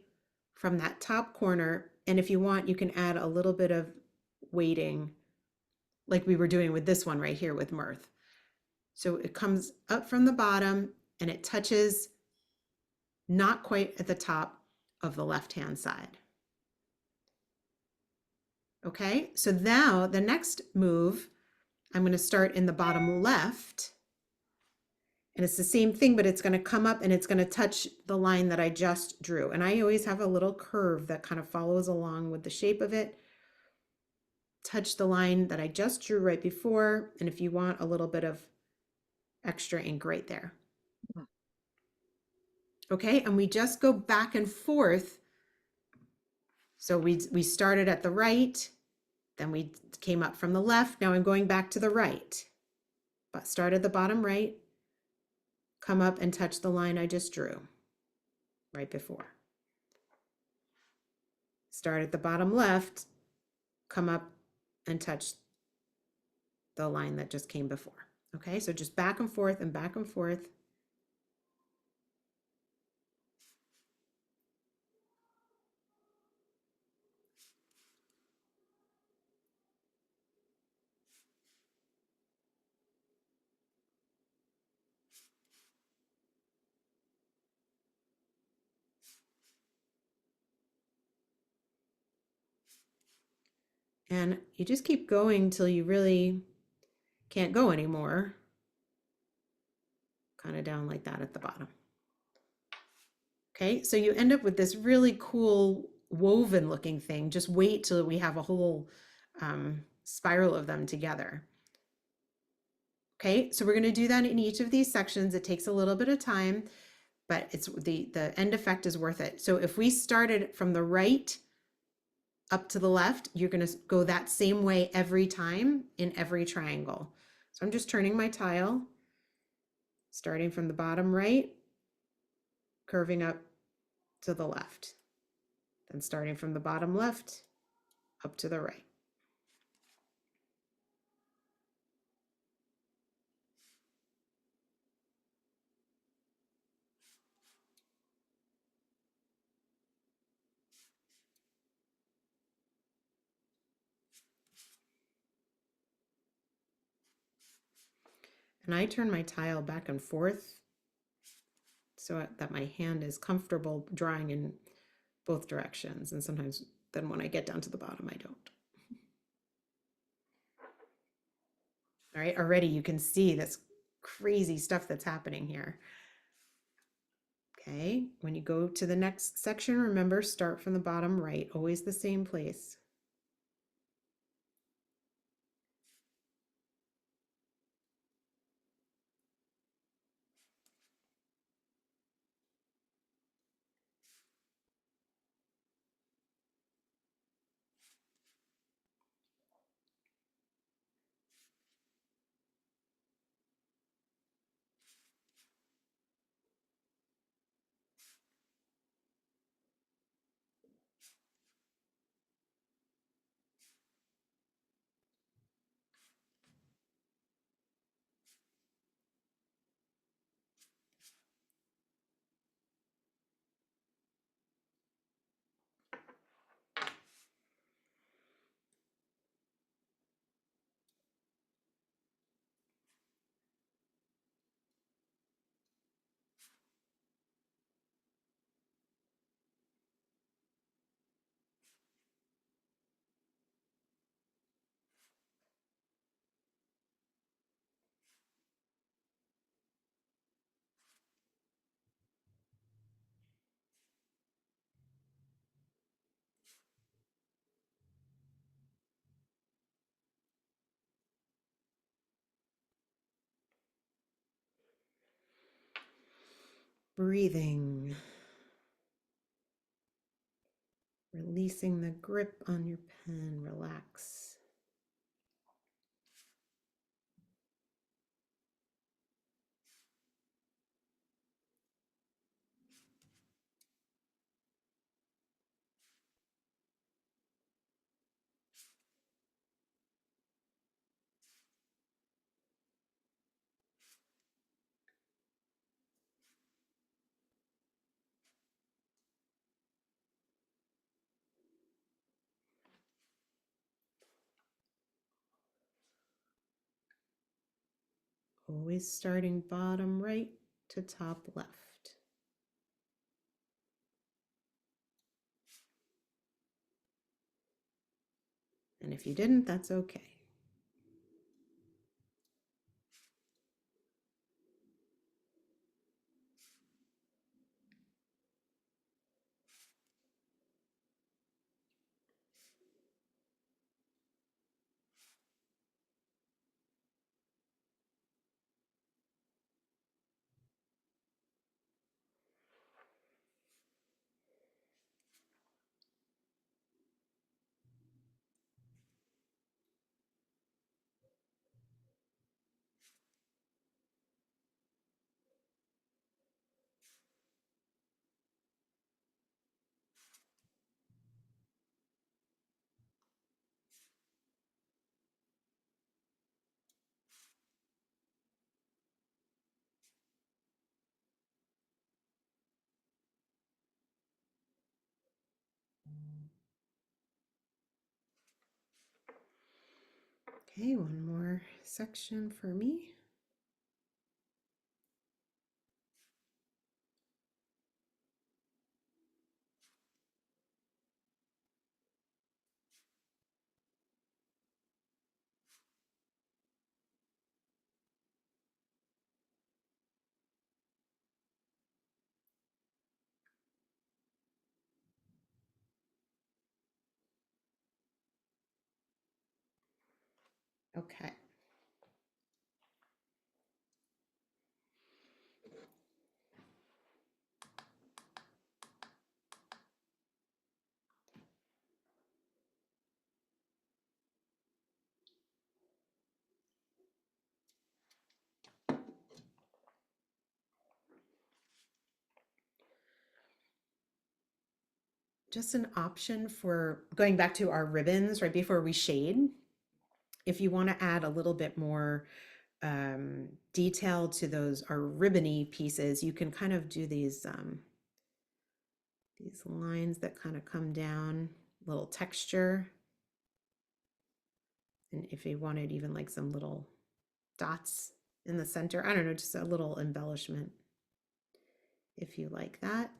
from that top corner. And if you want, you can add a little bit of weighting like we were doing with this one right here with Mirth. So it comes up from the bottom and it touches not quite at the top of the left-hand side. Okay, so now the next move, I'm going to start in the bottom left, and it's the same thing, but it's going to come up and it's going to touch the line that I just drew. And I always have a little curve that kind of follows along with the shape of it. Touch the line that I just drew right before, and if you want a little bit of extra ink right there. Okay, and we just go back and forth. So we started at the right, then we came up from the left. Now I'm going back to the right, but start at the bottom right, come up and touch the line I just drew right before. Start at the bottom left, come up and touch the line that just came before. Okay, so just back and forth and back and forth. And you just keep going till you really can't go anymore. Kind of down like that at the bottom. Okay, so you end up with this really cool woven looking thing. Just wait till we have a whole spiral of them together. Okay, so we're going to do that in each of these sections. It takes a little bit of time, but it's the end effect is worth it. So if we started from the right up to the left, you're going to go that same way every time in every triangle. So I'm just turning my tile, starting from the bottom right, curving up to the left. Then starting from the bottom left, up to the right. And I turn my tile back and forth so that my hand is comfortable drawing in both directions. And sometimes then when I get down to the bottom, I don't. All right, already you can see this crazy stuff that's happening here. Okay, when you go to the next section, remember, start from the bottom right, always the same place. Breathing. Releasing the grip on your pen, relax. Always starting bottom right to top left. And if you didn't, that's okay. Okay, one more section for me. Okay. Just an option for going back to our ribbons right before we shade. If you want to add a little bit more detail to those our ribbony pieces, you can kind of do these lines that kind of come down, little texture. And if you wanted even like some little dots in the center, I don't know, just a little embellishment if you like that.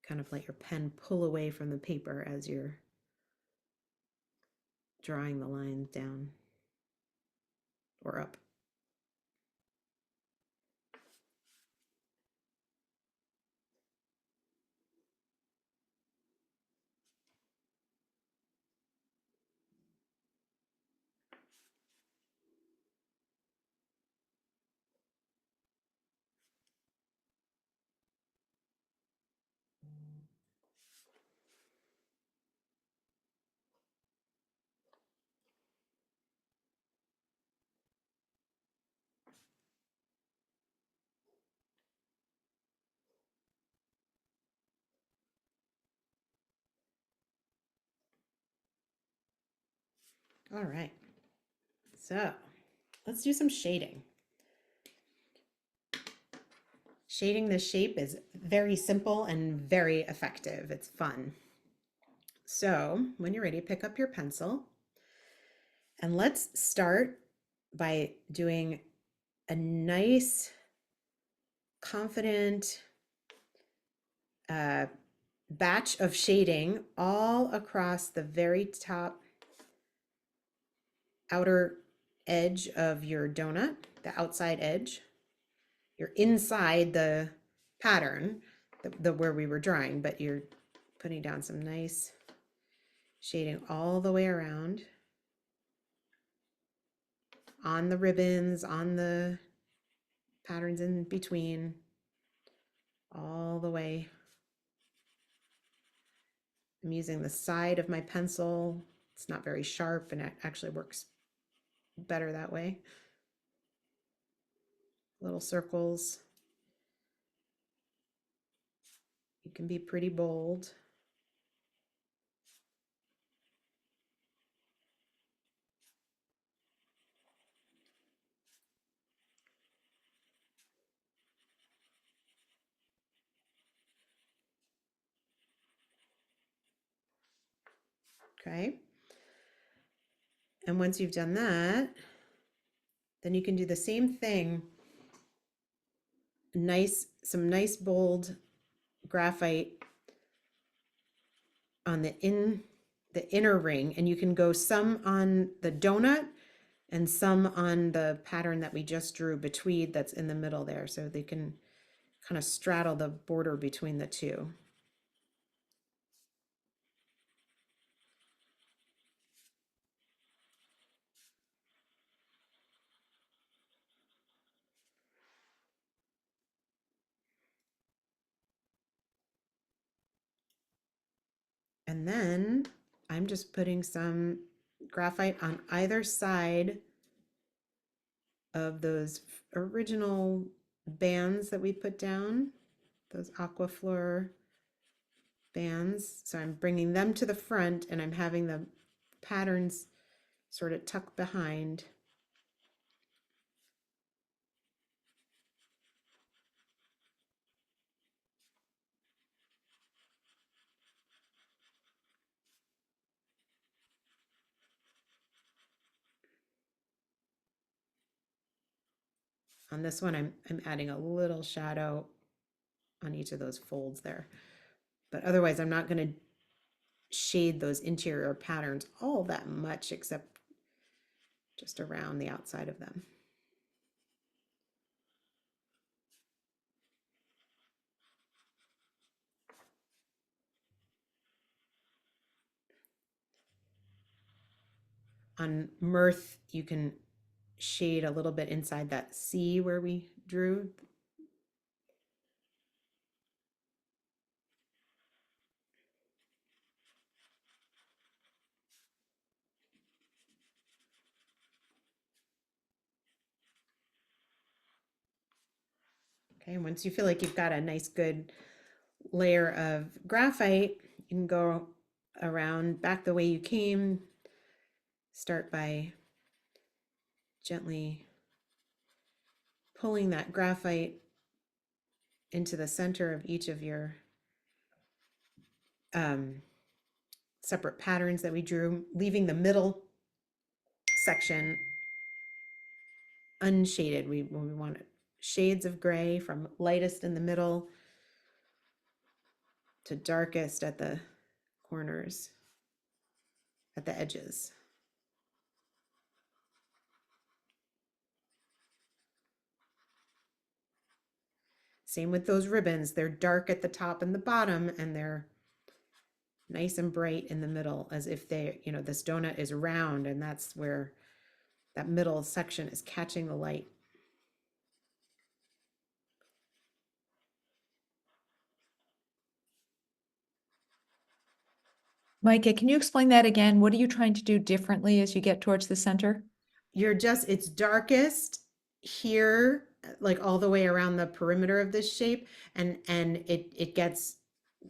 Kind of let your pen pull away from the paper as you're drawing the lines down or up. All right, so let's do some shading. Shading this shape is very simple and very effective. It's fun. So when you're ready, pick up your pencil and let's start by doing a nice, confident batch of shading all across the very top outer edge of your donut, the outside edge. You're inside the pattern, the where we were drawing, but you're putting down some nice shading all the way around on the ribbons, on the patterns in between, all the way. I'm using the side of my pencil. It's not very sharp and it actually works better that way. Little circles. You can be pretty bold. Okay. And once you've done that, then you can do the same thing. Some nice bold graphite on the inner ring, and you can go some on the donut and some on the pattern that we just drew between that's in the middle there, so they can kind of straddle the border between the two. And then I'm just putting some graphite on either side of those original bands that we put down, those aquaflor bands. So I'm bringing them to the front and I'm having the patterns sort of tuck behind. On this one, I'm adding a little shadow on each of those folds there. But otherwise, I'm not going to shade those interior patterns all that much, except just around the outside of them. On Mirth, you can shade a little bit inside that C where we drew. Okay, once you feel like you've got a nice good layer of graphite, you can go around back the way you came. Start by gently pulling that graphite into the center of each of your separate patterns that we drew, leaving the middle section unshaded. We want shades of gray from lightest in the middle to darkest at the corners, at the edges. Same with those ribbons. They're dark at the top and the bottom, and they're nice and bright in the middle, as if they, this donut is round, and that's where that middle section is catching the light. Micah, can you explain that again? What are you trying to do differently as you get towards the center? It's darkest here, like all the way around the perimeter of this shape, and it gets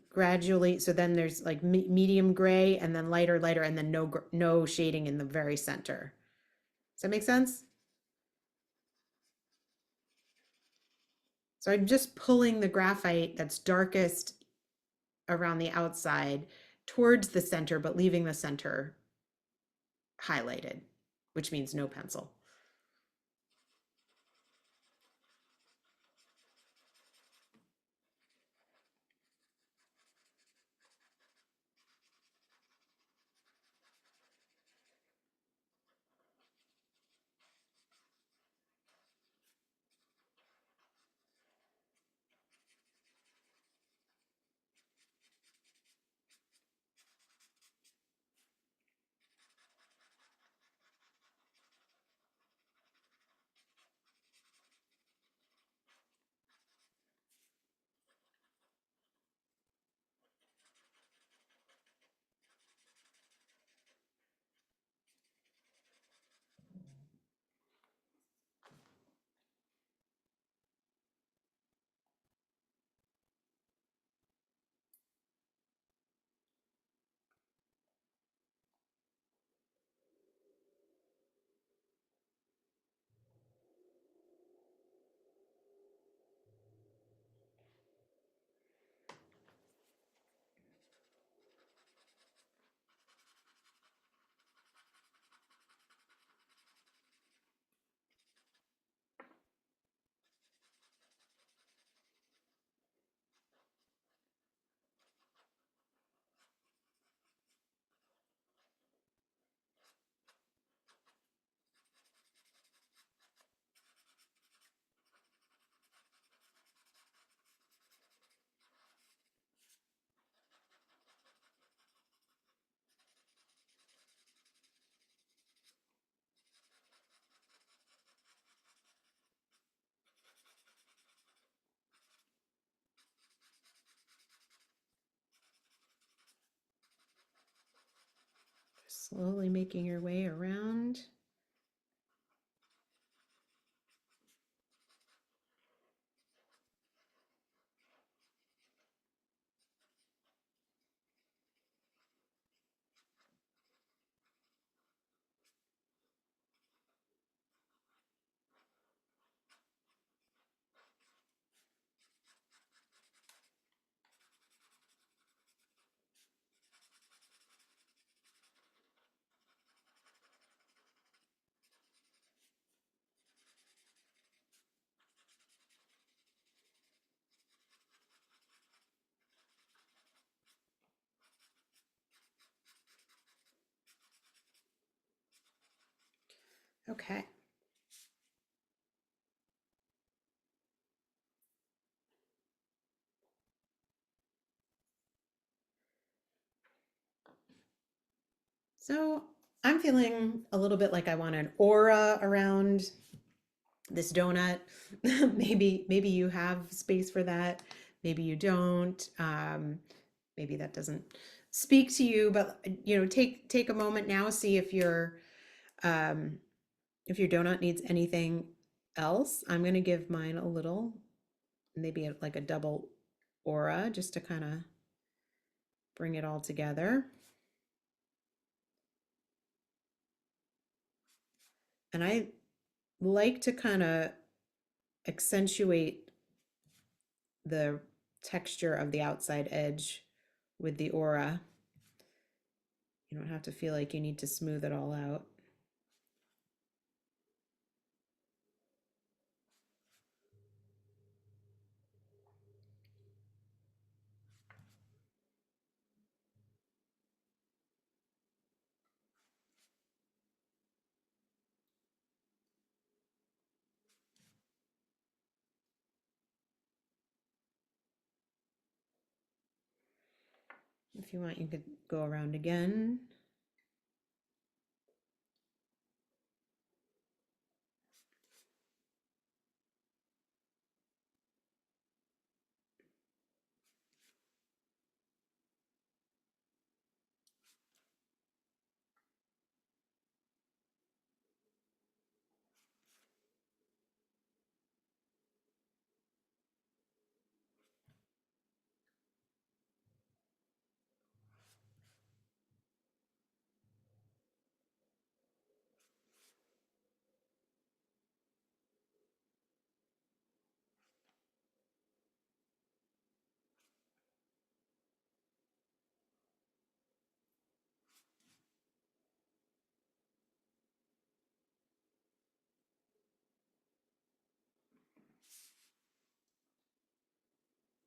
gradually, so then there's like medium gray, and then lighter, and then no shading in the very center. Does that make sense? So I'm just pulling the graphite that's darkest around the outside towards the center, but leaving the center highlighted, which means no pencil. Slowly making your way around. Okay. So I'm feeling a little bit like I want an aura around this donut. Maybe you have space for that. Maybe you don't. Maybe that doesn't speak to you, but take a moment now, see if your donut needs anything else. I'm gonna give mine a little, maybe like a double aura, just to kind of bring it all together. And I like to kind of accentuate the texture of the outside edge with the aura. You don't have to feel like you need to smooth it all out. If you want, you could go around again.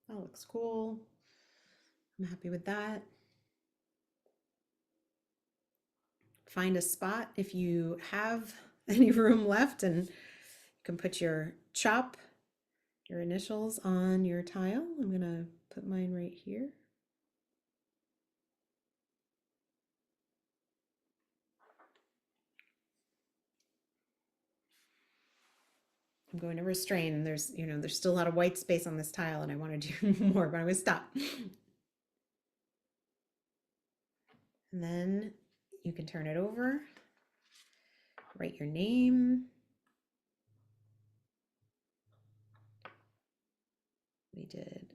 That looks cool. I'm happy with that. Find a spot if you have any room left, and you can put your initials on your tile. I'm gonna put mine right here. I'm going to restrain. There's still a lot of white space on this tile, and I want to do more, but I'm gonna stop. And then you can turn it over, write your name. We did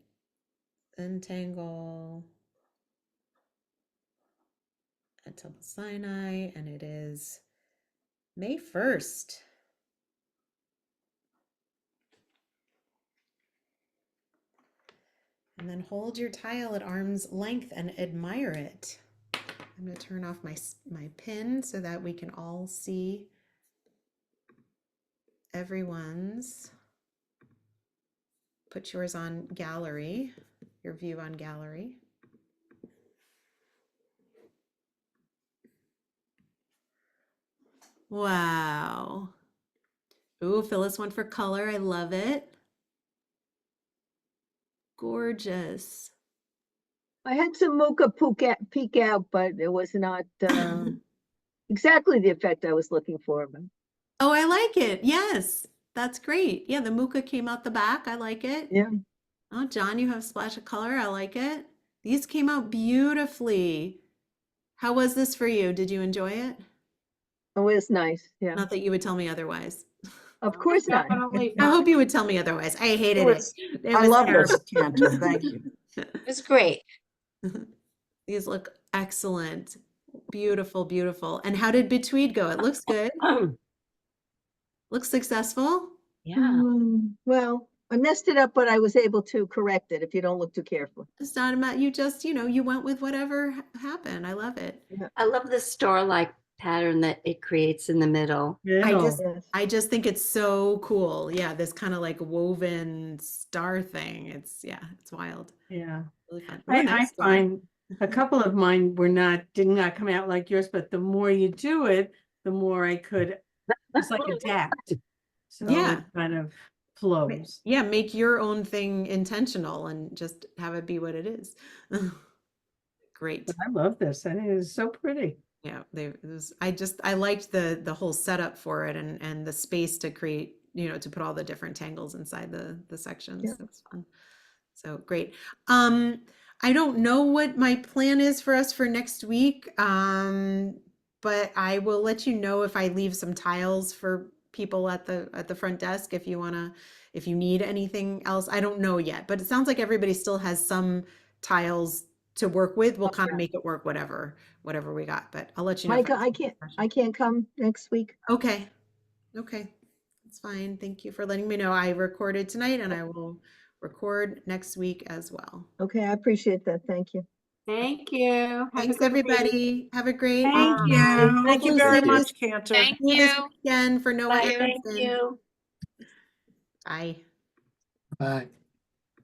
Zentangle at Temple Sinai, and it is May 1st. And then hold your tile at arm's length and admire it. I'm going to turn off my pin so that we can all see everyone's. Put yours on gallery, your view on gallery. Wow. Ooh, Phyllis went for color. I love it. Gorgeous. I had some mocha peek out, but it was not exactly the effect I was looking for. But Oh, I like it. Yes, that's great. Yeah, the mocha came out the back. I like it. yeah, Oh, John, you have a splash of color. I like it. These came out beautifully. How was this for you? Did you enjoy it? it was nice. Yeah, Not that you would tell me otherwise. of course not. Definitely I fun. hope you would tell me otherwise. I hated it. was- It I was love terrible. this, Cantor. Thank you. It was great. These look excellent. Beautiful, beautiful. And how did Betweed go? It looks good. Looks successful. Yeah. Well, I messed it up, but I was able to correct it if you don't look too carefully. It's not about you just, you went with whatever happened. I love it. I love the star-like pattern that it creates in the middle. Yes. I just think it's so cool. Yeah, this kind of like woven star thing. It's wild. Yeah. Really fun. I Ooh, nice one. find a couple of mine did not come out like yours, but the more you do it, the more I could It's like adapt. So Yeah. it kind of flows. Yeah, make your own thing intentional and just have it be what it is. Great. I love this. I think it's so pretty. Yeah, I liked the whole setup for it and the space to create, to put all the different tangles inside the sections. Yeah. That's fun. So great. I don't know what my plan is for us for next week. But I will let you know if I leave some tiles for people at the front desk if you need anything else. I don't know yet, but it sounds like everybody still has some tiles to work with. We'll kind of make it work whatever we got, but I'll let you know. if Micah, I can't come next week. Okay. That's fine. Thank you for letting me know. I recorded tonight and I will record next week as well. Okay, I appreciate that. Thank you. Thank you. Have a Thanks, good week. everybody. Have a great Thank week. you. Thank you Hopefully very see you much, Cantor. Thank See you this you. weekend for Noah Bye. Anderson. Thank you. Bye. Bye.